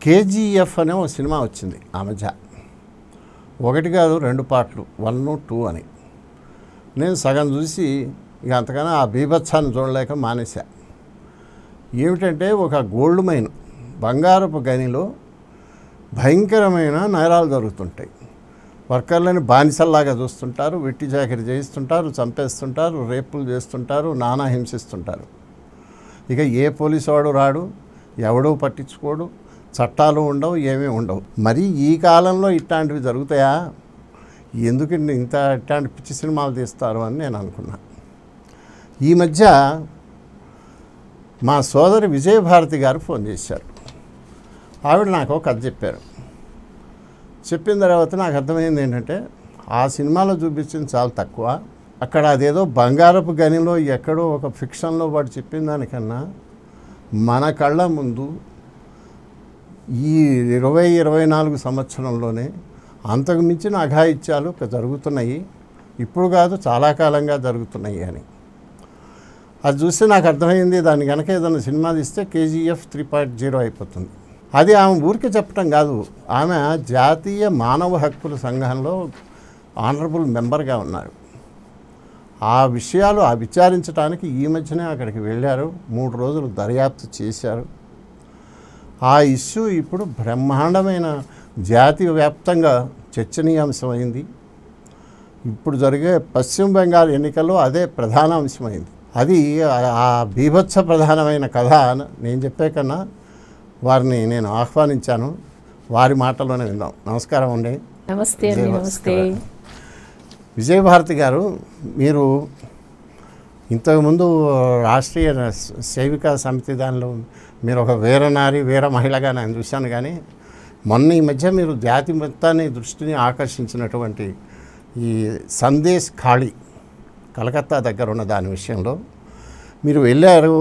KGF అనే ఒక cinema వచ్చింది ఆ మధ్య. ఒకటి కాదు 2 పార్ట్లు, 1, 2 అని. నేను సగం చూసి ఇక అంతకన్నా ఆ బీభత్సాన్ని చూడలేక మానేశా. ఏమిటంటే ఒక గోల్డ్ మైన్, బంగారపు గనిలో భయంకరమైన నేరాలు జరుగుతుంటాయి. వర్కర్లని బానిసల్లాగా చూస్తుంటారు, వెట్టి చాకిరి చేయిస్తుంటారు, చంపేస్తుంటారు, రేపులు చేస్తుంటారు, నానా హింసిస్తుంటారు. ఇక ఏ పోలీసు వాడు రాడు, ఎవడూ పట్టించుకోడు, చట్టాలు ఉండవు, ఏమీ ఉండవు. మరి ఈ కాలంలో ఇట్లాంటివి జరుగుతాయా? ఎందుకంటే ఇట్లాంటి పిచ్చి సినిమాలు తీస్తారు అని నేను అనుకున్నా. ఈ మధ్య మా సోదరి విజయభారతి గారు ఫోన్ చేశారు. ఆవిడ నాకు ఒక కథ చెప్పారు. చెప్పిన తర్వాత నాకు అర్థమైంది ఏంటంటే, ఆ సినిమాలో చూపించింది చాలా తక్కువ. అక్కడ అదేదో బంగారపు గనిలో ఎక్కడో ఒక ఫిక్షన్లో వాడు చెప్పిన దానికన్నా మన కళ్ళ ముందు ఈ 20-24 సంవత్సరంలోనే అంతకు మించిన అఘాయిత్యాలు జరుగుతున్నాయి. ఇప్పుడు కాదు, చాలా కాలంగా జరుగుతున్నాయి అని. అది చూస్తే నాకు అర్థమైంది, దాన్ని కనుక ఏదైనా సినిమా తీస్తే కేజీఎఫ్ 3.0 అయిపోతుంది. అది ఆమె ఊరికే చెప్పడం కాదు, ఆమె జాతీయ మానవ హక్కుల సంఘంలో ఆనరబుల్ మెంబర్గా ఉన్నారు. ఆ విషయాలు విచారించడానికి ఈ మధ్యనే అక్కడికి వెళ్ళారు. 3 రోజులు దర్యాప్తు చేశారు. ఆ ఇష్యూ ఇప్పుడు బ్రహ్మాండమైన జాతీయ వ్యాప్తంగా చర్చనీయాంశమైంది. ఇప్పుడు జరిగే పశ్చిమ బెంగాల్ ఎన్నికల్లో అదే ప్రధాన అంశమైంది. అది ఆ బీభత్స ప్రధానమైన కథ నేను చెప్పే కన్నా వారిని నేను ఆహ్వానించాను. వారి మాటల్లోనే విందాం. నమస్కారం అండి. నమస్తే అండి. నమస్తే విజయభారతి గారు. మీరు ఇంతకుముందు రాష్ట్రీయ సేవికా సమితి దానిలో మీరు ఒక వీరనారి, వీర మహిళగా నేను చూశాను. కానీ మొన్న ఈ మధ్య మీరు జాతి మొత్తాన్ని దృష్టిని ఆకర్షించినటువంటి ఈ సందేశ్ ఖాళీ కలకత్తా దగ్గర ఉన్న దాని విషయంలో మీరు వెళ్ళారు,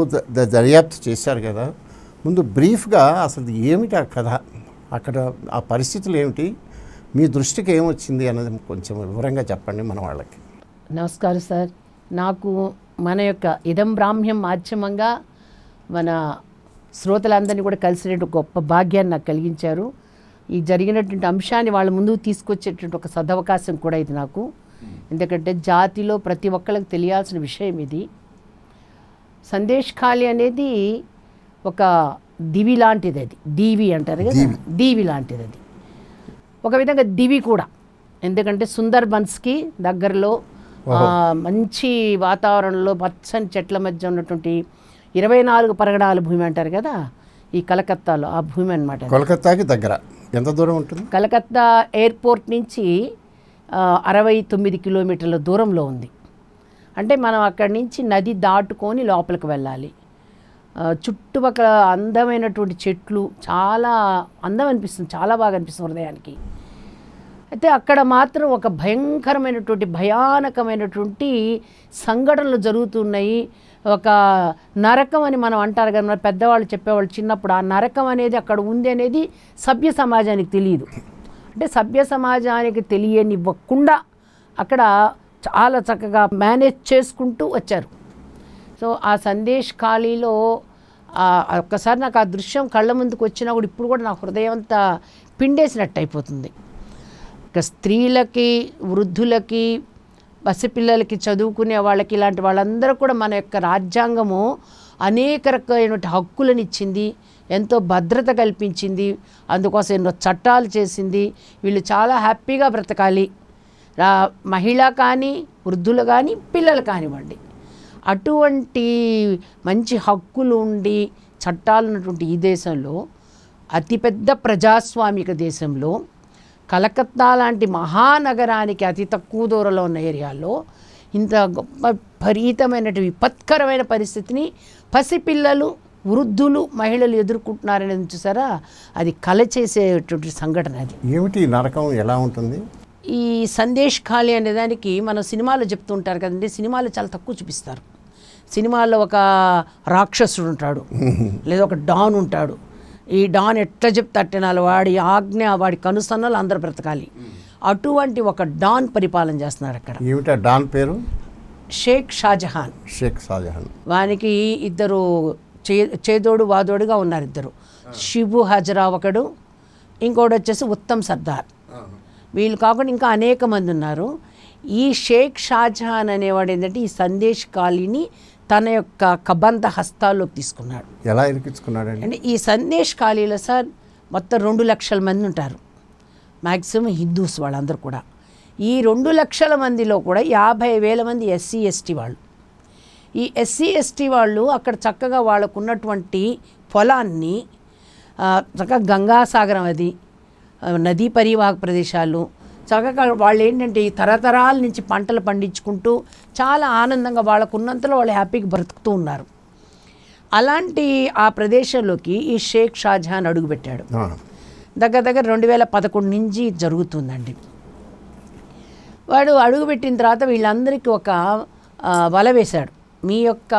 దర్యాప్తు చేశారు కదా. ముందు బ్రీఫ్గా అసలు ఏమిటి ఆ కథ, అక్కడ ఆ పరిస్థితులు ఏమిటి, మీ దృష్టికి ఏమొచ్చింది అన్నది కొంచెం వివరంగా చెప్పండి మన వాళ్ళకి. నమస్కారం సార్. నాకు మన యొక్క ఇదం బ్రాహ్మ్యం మాధ్యమంగా మన శ్రోతలందరినీ కూడా కలిసినట్టు గొప్ప భాగ్యాన్ని నాకు కలిగించారు. ఈ జరిగినటువంటి అంశాన్ని వాళ్ళ ముందుకు తీసుకొచ్చేటువంటి ఒక సదవకాశం కూడా ఇది నాకు. ఎందుకంటే జాతిలో ప్రతి ఒక్కరికి తెలియాల్సిన విషయం ఇది. సందేశ్ ఖాళీ అనేది ఒక దివి లాంటిది. అది దీవి అంటారు కదా, దీవి లాంటిది అది. ఒక విధంగా దివి కూడా. ఎందుకంటే సుందర్బన్స్కి దగ్గరలో మంచి వాతావరణంలో పచ్చని చెట్ల మధ్య ఉన్నటువంటి 24 పరగడాల భూమి అంటారు కదా, ఈ కలకత్తాలో ఆ భూమి అనమాట. కలకత్తాకి దగ్గర ఎంత దూరం ఉంటుంది? కలకత్తా ఎయిర్పోర్ట్ నుంచి 69 కిలోమీటర్ల దూరంలో ఉంది. అంటే మనం అక్కడి నుంచి నది దాటుకొని లోపలికి వెళ్ళాలి. చుట్టుపక్కల అందమైనటువంటి చెట్లు, చాలా అందం అనిపిస్తుంది, చాలా బాగా అనిపిస్తుంది హృదయానికి. అయితే అక్కడ మాత్రం ఒక భయంకరమైనటువంటి భయానకమైనటువంటి సంఘటనలు జరుగుతున్నాయి. ఒక నరకం అని మనం అంటారు కదా, మన పెద్దవాళ్ళు చెప్పేవాళ్ళు చిన్నప్పుడు. ఆ నరకం అనేది అక్కడ ఉంది అనేది సభ్య సమాజానికి తెలియదు. అంటే సభ్య సమాజానికి తెలియనివ్వకుండా అక్కడ చాలా చక్కగా మేనేజ్ చేసుకుంటూ వచ్చారు. సో ఆ సందేశ్ ఖాళీలో ఒక్కసారి నాకు ఆ దృశ్యం కళ్ళ ముందుకు వచ్చినా కూడా ఇప్పుడు కూడా నా హృదయం అంతా పిండేసినట్టు అయిపోతుంది. ఇక స్త్రీలకి, వృద్ధులకి, పసిపిల్లలకి, చదువుకునే వాళ్ళకి, ఇలాంటి వాళ్ళందరూ కూడా మన యొక్క రాజ్యాంగము అనేక రకమైన హక్కులను ఇచ్చింది, ఎంతో భద్రత కల్పించింది, అందుకోసం ఎన్నో చట్టాలు చేసింది. వీళ్ళు చాలా హ్యాపీగా బ్రతకాలి, మహిళ కానీ, వృద్ధులు కానీ, పిల్లలు కానివ్వండి. అటువంటి మంచి హక్కులు ఉండి చట్టాలు ఉన్నటువంటి ఈ దేశంలో, అతిపెద్ద ప్రజాస్వామిక దేశంలో, కలకత్తా లాంటి మహానగరానికి అతి తక్కువ దూరంలో ఉన్న ఏరియాలో ఇంత గొప్ప విపరీతమైనటువంటి విపత్కరమైన పరిస్థితిని పసిపిల్లలు, వృద్ధులు, మహిళలు ఎదుర్కొంటున్నారనేది చూసారా, అది కల చేసేటువంటి సంఘటన. అది ఏమిటి నరకం, ఎలా ఉంటుంది? ఈ సందేశ్ ఖాళీ అనే దానికి మనం సినిమాలో చెప్తూ ఉంటారు కదండి, సినిమాలో చాలా తక్కువ చూపిస్తారు. సినిమాల్లో ఒక రాక్షసుడు ఉంటాడు, లేదా ఒక డాన్ ఉంటాడు. ఈ డాన్ ఎట్లా చెప్తే అట్టేనాలు, వాడి ఆజ్ఞ, వాడి కనుసన్నలు అందరూ బ్రతకాలి. అటువంటి ఒక డాన్ పరిపాలన చేస్తున్నాడు అక్కడ. ఏమిటా డాన్ పేరు? షేక్ షాజహాన్. షేక్ షాజహాన్. వానికి 2 చేదోడు వాదోడుగా ఉన్నారు ఇద్దరు. షిబు హజరా ఒకడు, ఇంకోటి వచ్చేసి ఉత్తమ్ సర్దార్. వీళ్ళు కాకుండా ఇంకా అనేక మంది ఉన్నారు. ఈ షేక్ షాజహాన్ అనేవాడు ఏంటంటే ఈ సందేశ్ ఖాళీని తన యొక్క కబంధ హస్తాల్లోకి తీసుకున్నాడు. ఎలా ఇరికించుకున్నాడు అంటే ఈ సందేశ్ ఖాళీలో సార్ మొత్తం 2 లక్షల మంది ఉంటారు, మ్యాక్సిమం హిందూస్ వాళ్ళందరూ కూడా. ఈ 2 లక్షల మందిలో కూడా 50,000 మంది ఎస్సీ ఎస్టీ వాళ్ళు. ఈ ఎస్సీ ఎస్టీ వాళ్ళు అక్కడ చక్కగా వాళ్ళకు ఉన్నటువంటి పొలాన్ని చక్కగా గంగాసాగరం అది నదీ పరివాహక ప్రదేశాలు చక్కగా వాళ్ళు ఏంటంటే ఈ తరతరాల నుంచి పంటలు పండించుకుంటూ చాలా ఆనందంగా వాళ్ళకు ఉన్నంతలో వాళ్ళు హ్యాపీగా బ్రతుకుతూ ఉన్నారు. అలాంటి ఆ ప్రదేశంలోకి ఈ షేక్ షాజహాన్ అడుగుపెట్టాడు. దగ్గర 2011 నుంచి జరుగుతుందండి. వాడు అడుగుపెట్టిన తర్వాత వీళ్ళందరికీ ఒక వల వేశాడు. మీ యొక్క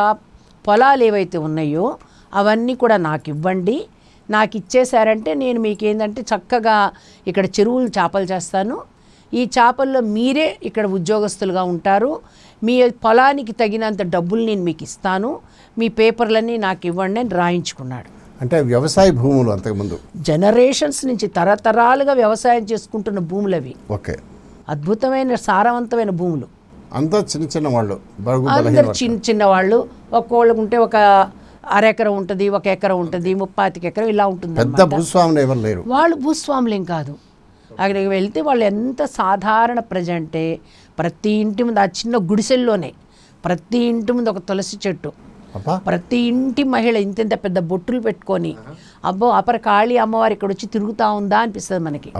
పొలాలు ఏవైతే ఉన్నాయో అవన్నీ కూడా నాకు ఇవ్వండి, నాకు ఇచ్చేశారంటే నేను మీకు ఏంటంటే చక్కగా ఇక్కడ చెరువులు చేపలు చేస్తాను, ఈ చేపల్లో మీరే ఇక్కడ ఉద్యోగస్తులుగా ఉంటారు, మీ పొలానికి తగినంత డబ్బులు నేను మీకు ఇస్తాను, మీ పేపర్లన్నీ నాకు ఇవ్వండి అని రాయించుకున్నాడు. అంటే వ్యవసాయ భూములు అంతకుముందు జనరేషన్స్ నుంచి తరతరాలుగా వ్యవసాయం చేసుకుంటున్న భూములు అవి. ఓకే, అద్భుతమైన సారవంతమైన భూములు. అంతా చిన్న చిన్న వాళ్ళు, అందరు చిన్న వాళ్ళు. ఒక్కోళ్ళకు ఉంటే ఒక అరెకరం ఉంటుంది, 1 ఎకరం ఉంటుంది, 35 ఎకరం ఇలా ఉంటుంది. పెద్ద భూస్వాములు ఎవరు లేరు. వాళ్ళు భూస్వాములేం కాదు. అక్కడికి వెళ్తే వాళ్ళు ఎంత సాధారణ ప్రజ అంటే ప్రతి ఇంటి ముందు ఆ చిన్న గుడిసెల్లోనే ప్రతి ఇంటి ముందు ఒక తులసి చెట్టు, ప్రతి ఇంటి మహిళ ఇంత పెద్ద బొట్టులు పెట్టుకొని అబ్బో అపర కాళీ అమ్మవారు ఇక్కడ వచ్చి తిరుగుతూ ఉందా అనిపిస్తుంది మనకి.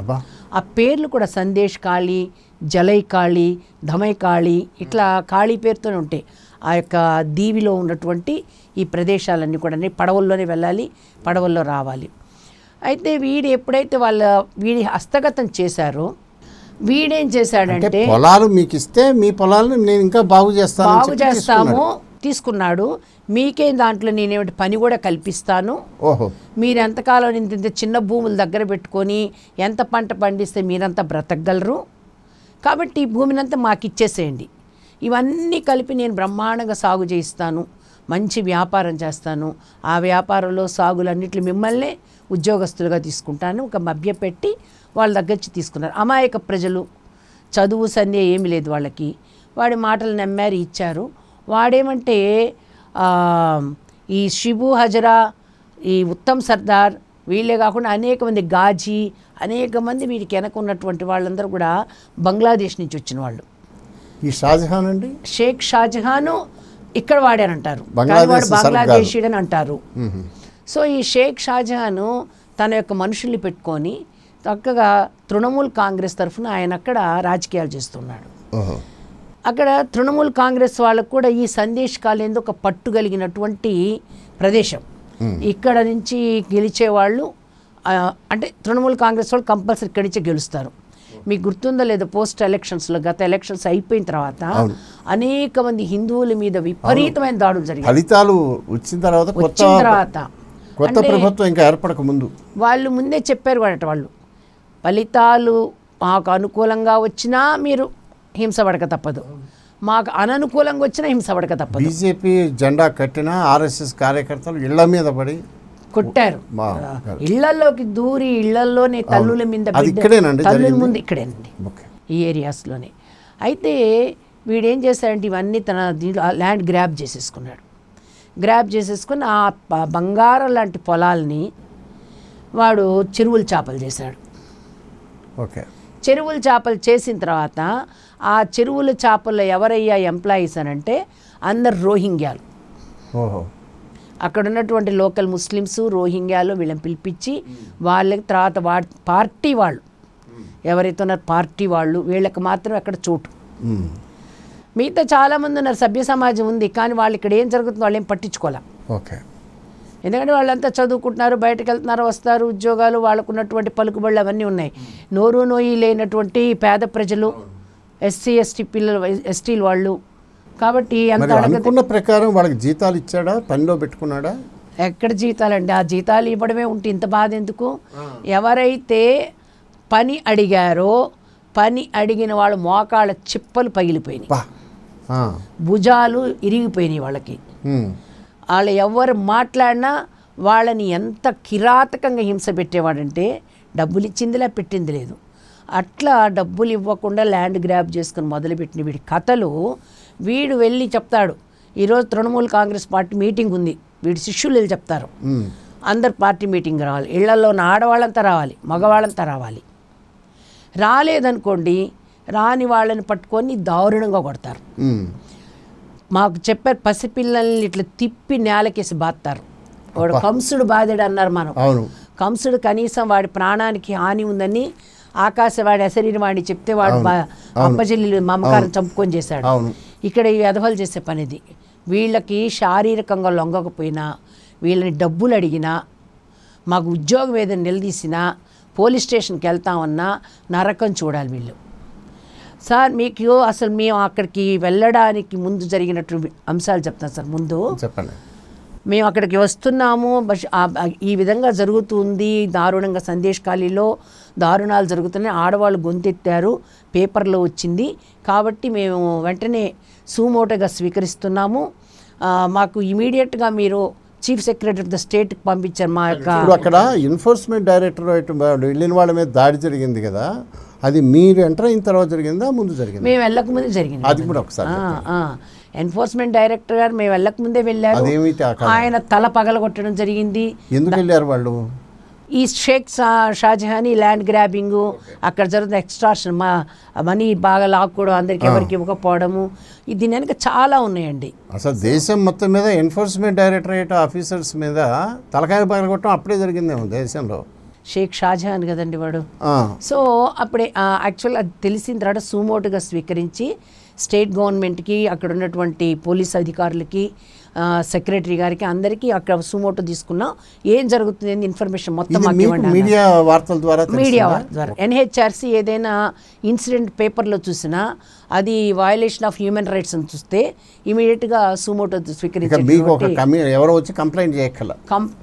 ఆ పేర్లు కూడా సందేశ్ కాళీ, జలై కాళీ, ధమై కాళీ ఇట్లా కాళీ పేరుతోనే ఉంటాయి. ఆ యొక్క దీవిలో ఉన్నటువంటి ఈ ప్రదేశాలన్నీ కూడా పడవల్లోనే వెళ్ళాలి, పడవల్లో రావాలి. అయితే వీడు ఎప్పుడైతే వీడి హస్తగతం చేశారో వీడేం చేశాడంటే పొలాలు మీకు ఇస్తే మీ పొలాలను నేను ఇంకా బాగు చేస్తాము తీసుకున్నాడు. మీకేం దాంట్లో నేనేమిటి పని కూడా కల్పిస్తాను, మీరు ఎంతకాలం ఇంత చిన్న భూముల దగ్గర పెట్టుకొని ఎంత పంట పండిస్తే మీరంతా బ్రతకగలరు, కాబట్టి ఈ భూమిని అంతా మాకు ఇచ్చేసేయండి, ఇవన్నీ కలిపి నేను బ్రహ్మాండంగా సాగు చేయిస్తాను, మంచి వ్యాపారం చేస్తాను, ఆ వ్యాపారంలో సాగులన్నిట్లు మిమ్మల్నే ఉద్యోగస్తులుగా తీసుకుంటాను. ఒక మభ్యపెట్టి వాళ్ళ దగ్గర నుంచి తీసుకున్నారు. అమాయక ప్రజలు, చదువు సంధ్య ఏమీ లేదు వాళ్ళకి. వాడి మాటలు నమ్మారు, ఇచ్చారు. వాడేమంటే ఈ షిబు హజరా, ఈ ఉత్తమ్ సర్దార్ వీళ్ళే కాకుండా అనేక మంది గాజీ, అనేక మంది వీడికి వెనక ఉన్నటువంటి వాళ్ళందరూ కూడా బంగ్లాదేశ్ నుంచి వచ్చిన వాళ్ళు. ఈ షాజహాన్ అండి, షేక్ షాజహాను ఇక్కడ వాడారంటారు, వాడు బంగ్లాదేశీడని అంటారు. సో ఈ షేక్ షాజహాను తన యొక్క మనుషుల్ని పెట్టుకొని చక్కగా తృణమూల్ కాంగ్రెస్ తరఫున ఆయన అక్కడ రాజకీయాలు చేస్తున్నాడు. అక్కడ తృణమూల్ కాంగ్రెస్ వాళ్ళకు కూడా ఈ సందేశ్ కాలేందు ఒక పట్టు కలిగినటువంటి ప్రదేశం. ఇక్కడ నుంచి గెలిచేవాళ్ళు అంటే తృణమూల్ కాంగ్రెస్ వాళ్ళు కంపల్సరీ ఇక్కడి నుంచే గెలుస్తారు. మీకు గుర్తుందో లేదో పోస్ట్ ఎలక్షన్స్లో గత ఎలక్షన్స్ అయిపోయిన తర్వాత అనేక మంది హిందువుల మీద విపరీతమైన దాడులు జరిగాయి. ఫలితాలు వచ్చిన తర్వాత కొత్త ప్రభుత్వం ఇంకా ఏర్పడక ముందు వాళ్ళు ముందే చెప్పారు కూడా, వాళ్ళు ఫలితాలు మాకు అనుకూలంగా వచ్చినా మీరు హింసపడక తప్పదు, మాకు అననుకూలంగా వచ్చినా హింసపడక తప్పదు. బీజేపీ జెండా కట్టిన ఆర్ఎస్ఎస్ కార్యకర్తలు ఇళ్ల మీద పడి కొట్టారు, ఇళ్లలోకి దూరి ఇళ్లలోనే తల్లుల మీద తల్లుల ముందు ఇక్కడేనండి ఈ ఏరియాస్లోనే. అయితే వీడేం చేశాడంటే ఇవన్నీ తన ల్యాండ్ గ్రాబ్ చేసేసుకున్నాడు. గ్రాబ్ చేసేసుకుని ఆ బంగారం లాంటి పొలాల్ని వాడు చెరువుల చేపలు చేశాడు. ఓకే, చెరువుల చేపలు చేసిన తర్వాత ఆ చెరువుల చేపల్లో ఎవరయ్యా ఎంప్లాయీస్ అని అంటే అందరు రోహింగ్యాలు. అక్కడ ఉన్నటువంటి లోకల్ ముస్లిమ్స్ రోహింగ్యాలు వీళ్ళని పిలిపించి వాళ్ళకి తర్వాత పార్టీ వాళ్ళు ఎవరైతే ఉన్నారో పార్టీ వాళ్ళు వీళ్ళకి మాత్రం అక్కడ చోటు. మిగతా చాలామంది ఉన్నారు, సభ్య సమాజం ఉంది, కానీ వాళ్ళు ఇక్కడ ఏం జరుగుతుందో వాళ్ళు ఏం పట్టించుకోలే. ఓకే, ఎందుకంటే వాళ్ళంతా చదువుకుంటున్నారు, బయటకు వెళ్తున్నారు, వస్తారు, ఉద్యోగాలు, వాళ్ళకు ఉన్నటువంటి పలుకుబడులు అవన్నీ ఉన్నాయి. నోరు నోయి లేనటువంటి పేద ప్రజలు, ఎస్సీ ఎస్టీ పిల్లలు, ఎస్టీలు వాళ్ళు. కాబట్టి అనుకున్న ప్రకారం వాళ్ళకి జీతాలు ఇచ్చాడా, పనిలో పెట్టుకున్నాడా? ఎక్కడ జీతాలండి, ఆ జీతాలు ఇవ్వడమే ఉంటే ఇంత బాధ ఎందుకు? ఎవరైతే పని అడిగారో పని అడిగిన వాళ్ళు మోకాళ్ళ చిప్పలు పగిలిపోయినాయి, భుజాలు ఇరిగిపోయినాయి వాళ్ళకి. వాళ్ళు ఎవరు మాట్లాడినా వాళ్ళని ఎంత కిరాతకంగా హింస పెట్టేవాడంటే డబ్బులు ఇచ్చిందిలా పెట్టింది లేదు. అట్లా డబ్బులు ఇవ్వకుండా ల్యాండ్ గ్రాబ్ చేసుకుని మొదలుపెట్టిన వీడి కథలు వీడు వెళ్ళి చెప్తాడు. ఈరోజు తృణమూల్ కాంగ్రెస్ పార్టీ మీటింగ్ ఉంది, వీడి శిష్యులు వెళ్ళి చెప్తారు అందరు పార్టీ మీటింగ్ రావాలి, ఇళ్లలో ఉన్న ఆడవాళ్ళంతా రావాలి, మగవాళ్ళంతా రావాలి. రాలేదనుకోండి రాని వాళ్ళని పట్టుకొని దారుణంగా కొడతారు. మాకు చెప్పారు పసిపిల్లల్ని ఇట్లా తిప్పి నేలకేసి బాస్తారు. వాడు కంసుడు బాధుడు అన్నారు మనం. కంసుడు కనీసం వాడి ప్రాణానికి హాని ఉందని ఆకాశవాడి అశరీరవాణి చెప్తే వాడు అప్పచెల్లి మమకారం చంపుకొని చేశాడు. ఇక్కడ ఈ వెధవలు చేసే పనిది. వీళ్ళకి శారీరకంగా లొంగకపోయినా వీళ్ళని డబ్బులు అడిగినా మాకు ఉద్యోగం ఏదైనా నిలదీసినా పోలీస్ స్టేషన్కి వెళ్తామన్నా నరకం చూడాలి వీళ్ళు. సార్ మీకు అసలు మేము అక్కడికి వెళ్ళడానికి ముందు జరిగినటువంటి అంశాలు చెప్తాను సార్. ముందు చెప్పండి. మేము అక్కడికి వస్తున్నాము, ఈ విధంగా జరుగుతుంది, దారుణంగా సందేశ్ ఖాళీలో దారుణాలు జరుగుతున్నాయి, ఆడవాళ్ళు గొంతెత్తారు, పేపర్లో వచ్చింది కాబట్టి మేము వెంటనే సుమోటోగా స్వీకరిస్తున్నాము. మాకు ఇమీడియట్గా మీరు చీఫ్ సెక్రటరీ ఆఫ్ ద స్టేట్కి పంపించారు. మా యొక్క అక్కడ ఎన్ఫోర్స్మెంట్ డైరెక్టరేట్ వెళ్ళిన వాళ్ళ మీద దాడి జరిగింది కదా, అది మీరు ఎంటర్ అయిన తర్వాత జరిగిందా ముందు జరిగింది? మేము వెళ్ళకముందే జరిగింది. అది కూడా ఒకసారి ఎన్ఫోర్స్మెంట్ డైరెక్టర్ గారు మేము వెళ్ళకముందే వెళ్ళారు. ఆయన తల పగలగొట్టడం జరిగింది. ఎందుకు వెళ్ళారు వాళ్ళు? ఈ షేక్ షాజహానీ ల్యాండ్ గ్రాబింగు, అక్కడ జరుగుతున్న ఎక్స్ట్రాషన్, మనీ బాగా లాక్కోవడం, అందరికి ఎవరికి ఇవ్వకపోవడము, దీని వెనక చాలా ఉన్నాయండి. అసలు దేశం మొత్తం మీద ఎన్ఫోర్స్మెంట్ డైరెక్టరేట్ ఆఫీసర్స్ మీద తలకాయ పగలగొట్టడం అప్పుడే జరిగిందేమో దేశంలో. షేక్ షాజహాన్ కదండి వాడు. సో అప్పుడే యాక్చువల్ అది తెలిసిన తర్వాత సుమోటుగా స్వీకరించి స్టేట్ గవర్నమెంట్కి, అక్కడ ఉన్నటువంటి పోలీస్ అధికారులకి, సెక్రటరీ గారికి, అందరికీ అక్కడ సుమోటో తీసుకున్నాం. ఏం జరుగుతుంది ఇన్ఫర్మేషన్ మొత్తం మీడియా వార్తల ద్వారా ఎన్హెచ్ఆర్సీ ఏదైనా ఇన్సిడెంట్ పేపర్లో చూసినా అది వయలేషన్ ఆఫ్ హ్యూమన్ రైట్స్ అని చూస్తే ఇమీడియట్గా సుమోటో స్వీకరించారు. ఎవరో వచ్చి కంప్లైంట్ చేయగల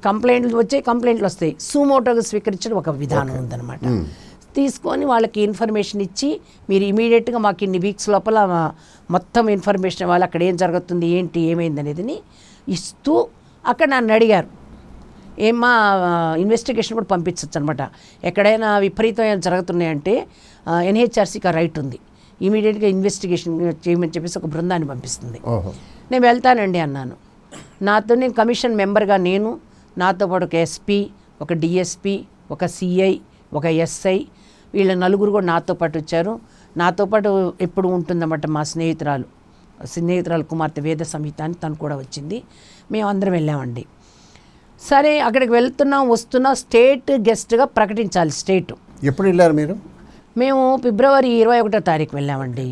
కంప్లైంట్లు వస్తాయి. సుమోటోగా స్వీకరించడం ఒక విధానం ఉందన్నమాట. తీసుకొని వాళ్ళకి ఇన్ఫర్మేషన్ ఇచ్చి మీరు ఇమీడియట్గా మాకు ఇన్ని వీక్స్ లోపల మొత్తం ఇన్ఫర్మేషన్ ఇవ్వాలి, అక్కడ ఏం జరుగుతుంది, ఏంటి, ఏమైంది అనేదిని ఇస్తూ అక్కడ నన్ను అడిగారు, ఏమ్మా ఇన్వెస్టిగేషన్ కూడా పంపించవచ్చు అనమాట. ఎక్కడైనా విపరీతం జరుగుతున్నాయంటే ఎన్హెచ్ఆర్సీకి రైట్ ఉంది, ఇమీడియట్గా ఇన్వెస్టిగేషన్ చేయమని చెప్పేసి ఒక బృందాన్ని పంపిస్తుంది. నేను వెళ్తానండి అన్నాను. నేను కమిషన్ మెంబర్గా నాతో పాటు ఒక ఎస్పీ, ఒక డిఎస్పీ, ఒక సిఐ, ఒక ఎస్ఐ, వీళ్ళ నలుగురు కూడా నాతో పాటు వచ్చారు. నాతో పాటు ఎప్పుడు ఉంటుందన్నమాట మా స్నేహితురాలు కుమార్తె వేద సంహిత అని తను కూడా వచ్చింది. మేము అందరం వెళ్ళామండి. సరే అక్కడికి వస్తున్నా స్టేట్ గెస్ట్గా ప్రకటించాలి. స్టేట్ ఎప్పుడు వెళ్ళారు మీరు? మేము ఫిబ్రవరి 21వ తారీఖు వెళ్ళామండి.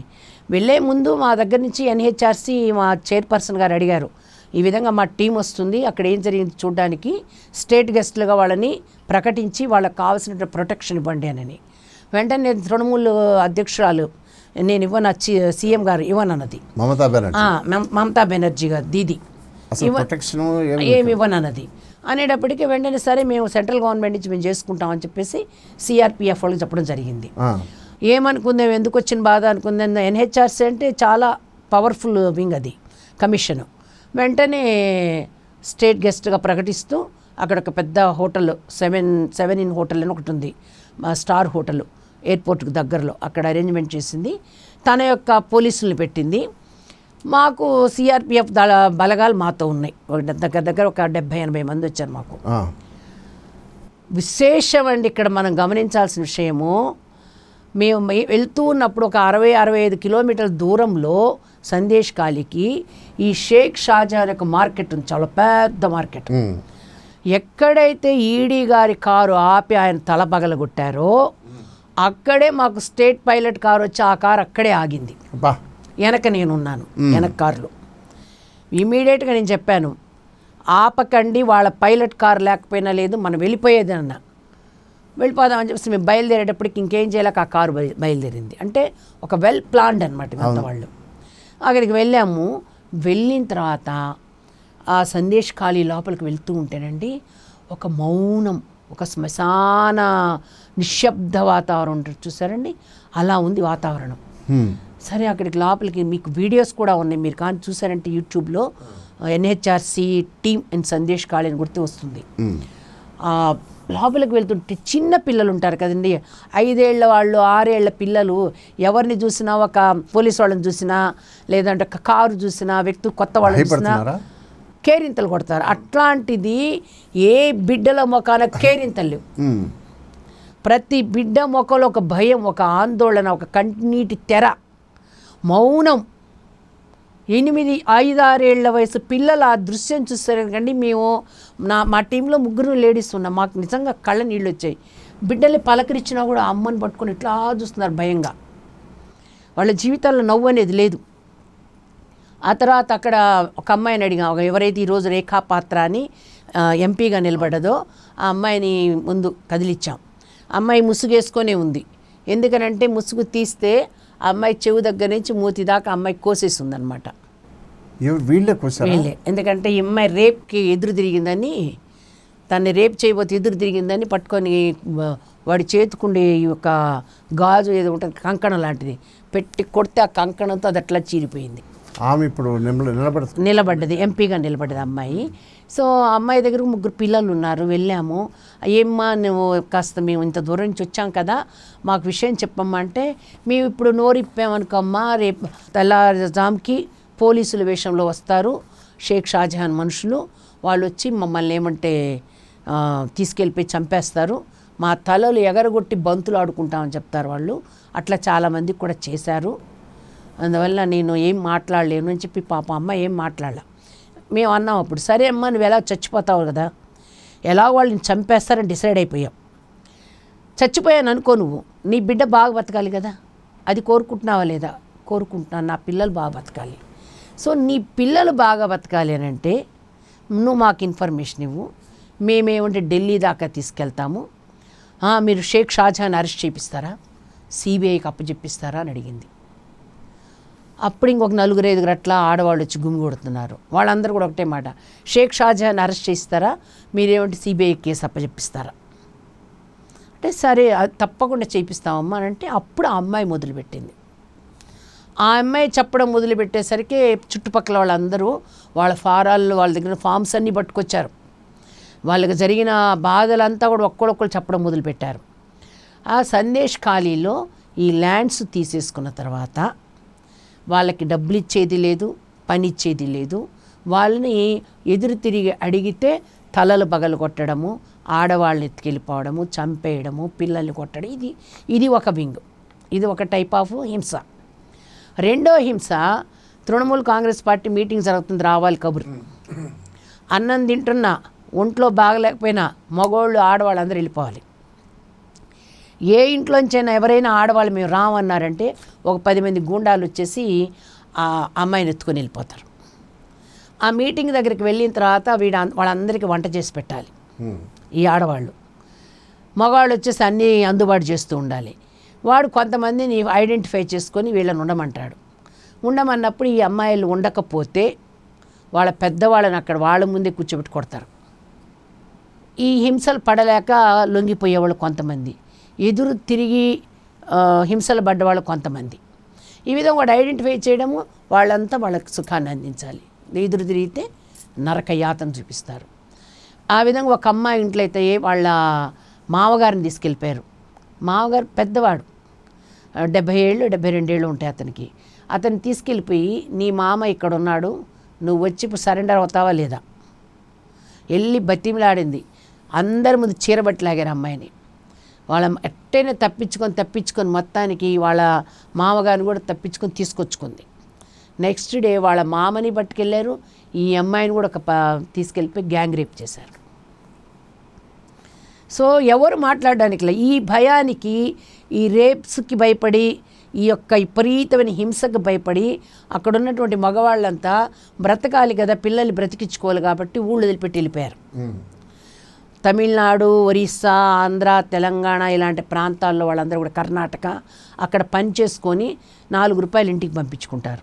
వెళ్ళే ముందు మా దగ్గర నుంచి ఎన్హెచ్ఆర్సీ మా చైర్పర్సన్ గారు అడిగారు, ఈ విధంగా మా టీం వస్తుంది, అక్కడ ఏం జరిగింది చూడడానికి, స్టేట్ గెస్టులుగా వాళ్ళని ప్రకటించి వాళ్ళకి కావాల్సిన ప్రొటెక్షన్ ఇవ్వండి అని. వెంటనే నేను తృణమూల్ అధ్యక్షురాలు నేను సీఎం గారు ఇవ్వనన్నది, మమతా బెనర్జీ గారు దీది ఏమి ఇవ్వనన్నది అనేటప్పటికీ వెంటనే సరే మేము సెంట్రల్ గవర్నమెంట్ నుంచి మేము చేసుకుంటామని చెప్పేసి సిఆర్పిఎఫ్ వాళ్ళకి చెప్పడం జరిగింది. ఏమనుకుందాం, ఎందుకు వచ్చిన బాధ అనుకుందాం, ఎన్హెచ్ఆర్సీ అంటే చాలా పవర్ఫుల్ వింగ్, అది కమిషన్. వెంటనే స్టేట్ గెస్ట్గా ప్రకటిస్తూ అక్కడ ఒక పెద్ద హోటల్, సెవెన్ ఇన్ హోటల్ అని ఒకటి ఉంది, మా స్టార్ హోటల్ ఎయిర్పోర్ట్కి దగ్గరలో, అక్కడ అరేంజ్మెంట్ చేసింది. తన యొక్క పోలీసులను పెట్టింది. మాకు సిఆర్పిఎఫ్ బలగాలు మాతో ఉన్నాయి. దగ్గర ఒక 70-80 మంది వచ్చారు మాకు. విశేషం అండి ఇక్కడ మనం గమనించాల్సిన విషయము, మేము వెళ్తూ ఉన్నప్పుడు ఒక 60-65 కిలోమీటర్ల దూరంలో సందేశ్ ఖాళీకి ఈ షేక్ షాజహాన్ యొక్క మార్కెట్ ఉంది, చాలా పెద్ద మార్కెట్. ఎక్కడైతే ఈడీ గారి కారు ఆపి ఆయన తల పగలగొట్టారో అక్కడే మాకు స్టేట్ పైలట్ కారు వచ్చి ఆ కారు అక్కడే ఆగింది. వెనక నేనున్నాను, వెనక కారులో. ఇమీడియట్గా నేను చెప్పాను, ఆపకండి, వాళ్ళ పైలట్ కారు లేకపోయినా లేదు, మనం వెళ్ళిపోయేది అన్నా. వెళ్ళిపోదామని చెప్పేసి మేము బయలుదేరేటప్పటికి ఇంకేం చేయలేక ఆ కారు బయలుదేరింది. అంటే ఒక వెల్ ప్లాన్డ్ అనమాట అంత వాళ్ళు. అక్కడికి వెళ్ళాము. వెళ్ళిన తర్వాత ఆ సందేశ్ ఖాళీ లోపలికి వెళ్తూ ఉంటేనండి ఒక మౌనం, ఒక శ్మశాన నిశ్శబ్ద వాతావరణం ఉంటుంది చూసారండి, అలా ఉంది వాతావరణం. సరే అక్కడికి లోపలికి మీకు వీడియోస్ కూడా ఉన్నాయి, మీరు కానీ చూసారంటే యూట్యూబ్లో ఎన్హెచ్ఆర్సి టీమ్ అండ్ సందేశ్ కాళీ అని గుర్తు వస్తుంది. లోపలికి వెళ్తుంటే చిన్న పిల్లలు ఉంటారు కదండి, 5 ఏళ్ల వాళ్ళు, 6 ఏళ్ల పిల్లలు, ఎవరిని చూసినా, ఒక పోలీసు వాళ్ళని చూసినా, లేదంటే ఒక కారు చూసినా, వ్యక్తి కొత్త వాళ్ళని చూసినా కేరింతలు కొడతారు. అట్లాంటిది ఏ బిడ్డల మొఖాన కేరింతలు లేవు. ప్రతి బిడ్డ మొఖంలో ఒక భయం, ఒక ఆందోళన, ఒక కన్నీటి తెర, మౌనం. 5-6 ఏళ్ల వయసు పిల్లలు ఆ దృశ్యం చూస్తారు కండి. మేము మా టీంలో 3 లేడీస్ ఉన్నాం. మాకు నిజంగా కళ్ళ నీళ్ళు వచ్చాయి. బిడ్డల్ని పలకరించినా కూడా అమ్మని పట్టుకొని ఇట్లా చూస్తున్నారు భయంగా. వాళ్ళ జీవితాల్లో నవ్వు అనేది లేదు. ఆ తర్వాత అక్కడ ఒక అమ్మాయిని అడిగా, ఎవరైతే ఈరోజు రేఖా పాత్ర అని ఎంపీగా నిలబడ్డదో ఆ అమ్మాయిని ముందు కదిలిచ్చాం. అమ్మాయి ముసుగేసుకొనే ఉంది. ఎందుకనంటే ముసుగు తీస్తే ఆ అమ్మాయి చెవు దగ్గర నుంచి మూతి దాకా అమ్మాయి కోసేసి ఉందన్నమాట. వీళ్ళే. ఎందుకంటే ఈ అమ్మాయి రేప్కి ఎదురు తిరిగిందని, తన్ని రేప్ చేయబోతే ఎదురు తిరిగిందని పట్టుకొని వాడి చేతుకుండే ఒక గాజు ఏదో ఉంటుంది, కంకణం లాంటిది పెట్టి కొడితే ఆ కంకణంతో అది అట్లా చీరిపోయింది. ఆమె ఇప్పుడు నిలబడ్డది, ఎంపీగా నిలబడ్డది అమ్మాయి. సో ఆ అమ్మాయి దగ్గర 3 పిల్లలు ఉన్నారు. వెళ్ళాము. ఏమ్మా నువ్వు కాస్త మేము ఇంత దూరం నుంచి వచ్చాం కదా, మాకు విషయం చెప్పమ్మా అంటే, మేము ఇప్పుడు నోరిప్పామనుకోమ్మా, రేపు తెల్లారుజాముకి పోలీసుల వేషంలో వస్తారు షేక్ షాజహాన్ మనుషులు, వాళ్ళు వచ్చి మమ్మల్ని ఏమంటే తీసుకెళ్ళిపోయి చంపేస్తారు, మా తలలు ఎగరగొట్టి బంతులు ఆడుకుంటామని చెప్తారు వాళ్ళు. అట్లా చాలామంది కూడా చేశారు. అందువల్ల నేను ఏం మాట్లాడలేను అని చెప్పి పాప అమ్మ ఏం మాట్లాడలే. మేము అన్నాం అప్పుడు, సరే అమ్మ నువ్వు ఎలా చచ్చిపోతావు కదా, ఎలా వాళ్ళని చంపేస్తారని డిసైడ్ అయిపోయాం. చచ్చిపోయాను అనుకో, నువ్వు నీ బిడ్డ బాగా బతకాలి కదా, అది కోరుకుంటున్నావా లేదా? కోరుకుంటున్నాను, నా పిల్లలు బాగా బతకాలి. సో నీ పిల్లలు బాగా బతకాలి అని అంటే నువ్వు మాకు ఇన్ఫర్మేషన్ ఇవ్వు, మేమేమంటే ఢిల్లీ దాకా తీసుకెళ్తాము. మీరు షేక్ షాజహాన్ అరెస్ట్ చేపిస్తారా, సిబిఐకి అప్పచెప్పిస్తారా అని అడిగింది. అప్పుడు ఇంకొక 4-5 అట్లా ఆడవాళ్ళు వచ్చి గుమిగొడుతున్నారు. వాళ్ళందరూ కూడా ఒకటే మాట, షేక్ షాజహాన్ అరెస్ట్ చేస్తారా, మీరేమంటే సిబిఐ కేసు అప్పచెప్పిస్తారా అంటే, సరే తప్పకుండా చేయిస్తామమ్మా అని అంటే, అప్పుడు ఆ అమ్మాయి మొదలుపెట్టింది. ఆ అమ్మాయి చెప్పడం మొదలుపెట్టేసరికి చుట్టుపక్కల వాళ్ళందరూ వాళ్ళ ఫారాల్లో వాళ్ళ దగ్గర ఫామ్స్ అన్నీ పట్టుకొచ్చారు. వాళ్ళకి జరిగిన బాధలంతా కూడా ఒక్కడొక్కరు చెప్పడం మొదలుపెట్టారు. ఆ సందేశ్ ఖాళీలో ఈ ల్యాండ్స్ తీసేసుకున్న తర్వాత వాళ్ళకి డబ్బులు ఇచ్చేది లేదు, పని ఇచ్చేది లేదు. వాళ్ళని ఎదురు తిరిగి అడిగితే తలలు పగలు కొట్టడము, ఆడవాళ్ళని ఎత్తుకెళ్ళిపోవడము, చంపేయడము, పిల్లల్ని కొట్టడం, ఇది ఒక వింగ్. ఇది ఒక టైప్ ఆఫ్ హింస. రెండో హింస, తృణమూల్ కాంగ్రెస్ పార్టీ మీటింగ్ జరుగుతుంది, రావాలి కబురు. అన్నం తింటున్నా, ఒంట్లో బాగలేకపోయినా మగవాళ్ళు ఆడవాళ్ళు అందరూ వెళ్ళిపోవాలి. ఏ ఇంట్లోంచైనా ఎవరైనా ఆడవాళ్ళు మేము రామన్నారంటే ఒక 10 మంది గూండాలు వచ్చేసి ఆ అమ్మాయిని ఎత్తుకొని వెళ్ళిపోతారు. ఆ మీటింగ్ దగ్గరికి వెళ్ళిన తర్వాత వాళ్ళందరికీ వంట చేసి పెట్టాలి ఈ ఆడవాళ్ళు. మగవాళ్ళు వచ్చేసి అన్నీ అందుబాటు చేస్తూ ఉండాలి. వాడు కొంతమందిని ఐడెంటిఫై చేసుకొని వీళ్ళని ఉండమంటాడు. ఉండమన్నప్పుడు ఈ అమ్మాయిలు ఉండకపోతే వాళ్ళ పెద్దవాళ్ళని అక్కడ వాళ్ళ ముందే కూర్చోబెట్టి కొడతారు. ఈ హింసలు పడలేక లొంగిపోయేవాళ్ళు కొంతమంది, ఎదురు తిరిగి హింసలు పడ్డవాళ్ళు కొంతమంది. ఈ విధంగా వాడు ఐడెంటిఫై చేయడము, వాళ్ళంతా వాళ్ళకి సుఖాన్ని అందించాలి. ఎదురు తిరిగితే నరక యాతన చూపిస్తారు. ఆ విధంగా ఒక అమ్మాయి ఇంట్లో అయితే వాళ్ళ మామగారిని తీసుకెళ్ళిపోయారు. మామగారు పెద్దవాడు, 70 ఏళ్ళు 72 ఏళ్ళు ఉంటాయి అతనికి. అతన్ని తీసుకెళ్ళిపోయి, నీ మామ ఇక్కడ ఉన్నాడు, నువ్వు వచ్చి ఇప్పుడు సరెండర్ అవుతావా లేదా? వెళ్ళి బతిమిలాడింది. అందరి ముందు చీరబట్టలాగారు అమ్మాయిని. వాళ్ళ ఎట్టైనా తప్పించుకొని మొత్తానికి వాళ్ళ మామగారిని కూడా తప్పించుకొని తీసుకొచ్చుకుంది. నెక్స్ట్ డే వాళ్ళ మామని పట్టుకెళ్ళారు, ఈ అమ్మాయిని కూడా తీసుకెళ్ళిపోయి గ్యాంగ్ రేప్ చేశారు. సో ఎవరు మాట్లాడడానికి ఈ భయానికి, ఈ రేప్స్కి భయపడి, ఈ యొక్క విపరీతమైన హింసకు భయపడి అక్కడ ఉన్నటువంటి మగవాళ్ళంతా బ్రతకాలి కదా, పిల్లల్ని బ్రతికించుకోవాలి కాబట్టి ఊళ్ళు వదిలిపెట్టి వెళ్ళిపోయారు. తమిళనాడు, ఒరిస్సా, ఆంధ్ర, తెలంగాణ ఇలాంటి ప్రాంతాల్లో వాళ్ళందరూ కూడా, కర్ణాటక, అక్కడ పని చేసుకొని 4 రూపాయలు ఇంటికి పంపించుకుంటారు.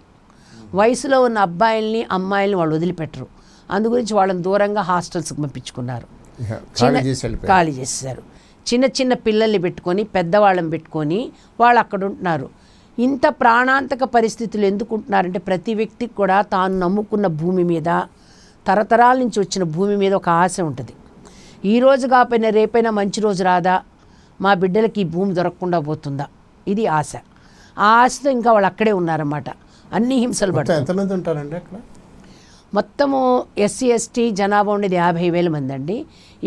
వయసులో ఉన్న అబ్బాయిల్ని అమ్మాయిల్ని వాళ్ళు వదిలిపెట్టరు. అందుగురించి వాళ్ళని దూరంగా హాస్టల్స్కి పంపించుకున్నారు, ఖాళీ చేశారు. చిన్న పిల్లల్ని పెట్టుకొని, పెద్దవాళ్ళని పెట్టుకొని వాళ్ళు అక్కడ ఉంటున్నారు. ఇంత ప్రాణాంతక పరిస్థితులు ఎందుకు ఉంటున్నారంటే, ప్రతి వ్యక్తికి కూడా తాను నమ్ముకున్న భూమి మీద, తరతరాల నుంచి వచ్చిన భూమి మీద ఒక ఆశ ఉంటుంది. ఈ రోజు కాకపోయినా రేపైనా మంచి రోజు రాదా, మా బిడ్డలకి ఈ భూమి దొరకకుండా పోతుందా, ఇది ఆశ. ఆ ఆశతో ఇంకా వాళ్ళు అక్కడే ఉన్నారన్నమాట. అన్ని హింసలు పడతారు. ఎంతమంది ఉంటారండి అక్కడ? మొత్తము ఎస్సీ ఎస్టీ జనాభా ఉండేది 50,000 మంది అండి.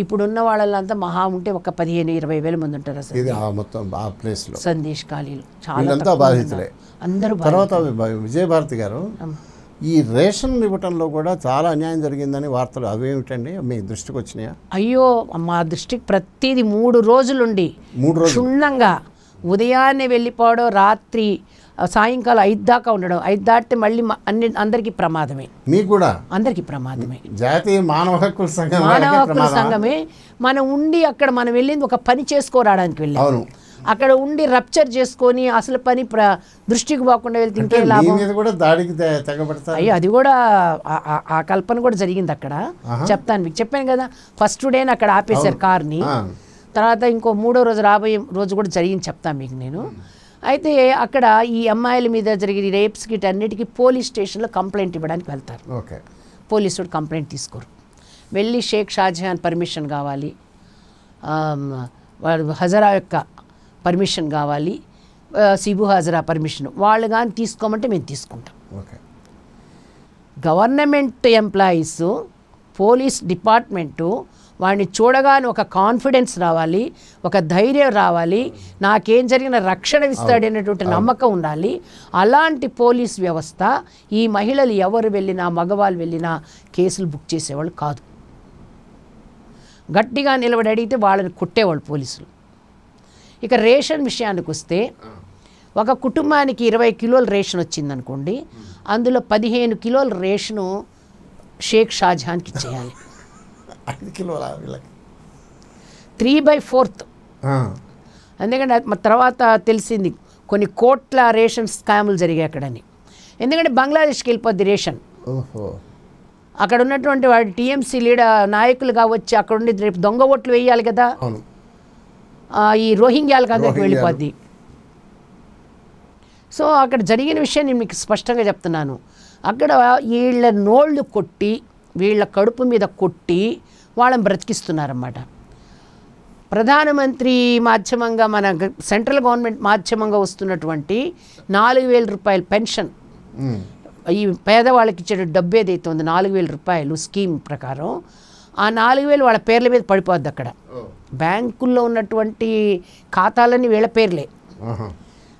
ఇప్పుడున్న వాళ్ళంతా మహా ఉంటే ఒక 15,000-20,000 మంది ఉంటారు అసలు ఇది మొత్తం ఆ ప్లేస్లో. సందేశ్ ఖాళీలు చాలా వీళ్ళంతా బాధితులే అందరూ. తర్వాత విజయభారతి గారు, ఈ రేషన్ ఇవ్వటంలో కూడా చాలా అన్యాయం జరిగిందని వార్తలు అవేమిటండి మీ దృష్టికి వచ్చినాయా? అయ్యో, మా దృష్టికి ప్రతిదీ 3 రోజులుండి క్షుణ్ణంగా ఉదయాన్నే వెళ్ళిపోవడం, రాత్రి సాయంకాలం 5 దాకా ఉండడం. 5 దాటితే మళ్ళీ అందరికీ ప్రమాదమే. మీకు కూడా అందరికీ ప్రమాదమే. జాతీయ మానవ హక్కుల సంఘమే మనం ఉండి అక్కడ మనం వెళ్ళింది ఒక పని చేసుకోరాడానికి వెళ్ళాం. అక్కడ ఉండి రప్చర్ చేసుకొని అసలు పని దృష్టికి పోకుండా వెళ్తే ఇంకే లాభం. అయ్యో, అది కూడా ఆ కల్పన కూడా జరిగింది అక్కడ. చెప్తాను మీకు, చెప్పాను కదా ఫస్ట్ డేని అక్కడ ఆపేశారు కార్ని. తర్వాత ఇంకో 3వ రోజు రాబోయే రోజు కూడా జరిగింది, చెప్తాను మీకు నేను. అయితే అక్కడ ఈ అమ్మాయిల మీద జరిగిన రేప్స్కి అన్నిటికీ పోలీస్ స్టేషన్లో కంప్లైంట్ ఇవ్వడానికి వెళ్తారు. పోలీసుడు కంప్లైంట్ తీసుకోరు. వెళ్ళి షేక్ షాజహాన్ పర్మిషన్ కావాలి, హజరా యొక్క పర్మిషన్ కావాలి, సిబు హజరా పర్మిషన్. వాళ్ళు కానీ తీసుకోమంటే మేము తీసుకుంటాం. గవర్నమెంట్ ఎంప్లాయీస్, పోలీస్ డిపార్ట్మెంటు వాడిని చూడగానే ఒక కాన్ఫిడెన్స్ రావాలి, ఒక ధైర్యం రావాలి, నాకేం జరిగిన రక్షణ ఇస్తాడనేటువంటి నమ్మకం ఉండాలి. అలాంటి పోలీస్ వ్యవస్థ ఈ మహిళలు ఎవరు వెళ్ళినా, మగవాళ్ళు వెళ్ళినా కేసులు బుక్ చేసేవాళ్ళు కాదు. గట్టిగా నిలబడి అడిగితే వాళ్ళని కొట్టేవాళ్ళు పోలీసులు. ఇక రేషన్ విషయానికి వస్తే, ఒక కుటుంబానికి 20 కిలోల రేషన్ వచ్చిందనుకోండి, అందులో 15 కిలోల రేషను షేక్ షాజహాన్కి ఇచ్చేయాలి. 3/4. ఎందుకంటే తర్వాత తెలిసింది కొన్ని కోట్ల రేషన్ స్కాములు జరిగాయి అక్కడని. ఎందుకంటే బంగ్లాదేశ్కి వెళ్ళిపోద్ది రేషన్. అక్కడ ఉన్నటువంటి వాడి టీఎంసీ నాయకులుగా వచ్చి అక్కడ ఉండి రేపు దొంగ ఓట్లు వేయాలి కదా, ఈ రోహింగ్యాలకు అందరికి వెళ్ళిపోద్ది. సో అక్కడ జరిగిన విషయం నేను మీకు స్పష్టంగా చెప్తున్నాను. అక్కడ వీళ్ళ నోళ్ళు కొట్టి, వీళ్ళ కడుపు మీద కొట్టి వాళ్ళని బ్రతికిస్తున్నారన్నమాట. ప్రధానమంత్రి మాధ్యమంగా, మన సెంట్రల్ గవర్నమెంట్ మాధ్యమంగా వస్తున్నటువంటి 4,000 రూపాయల పెన్షన్, ఈ పేదవాళ్ళకి ఇచ్చే డబ్బు ఏదైతే ఉంది 4,000 రూపాయలు స్కీమ్ ప్రకారం, ఆ 4,000 వాళ్ళ పేర్ల మీద పడిపోద్ది. అక్కడ బ్యాంకుల్లో ఉన్నటువంటి ఖాతాలన్నీ వీళ్ళ పేర్లే.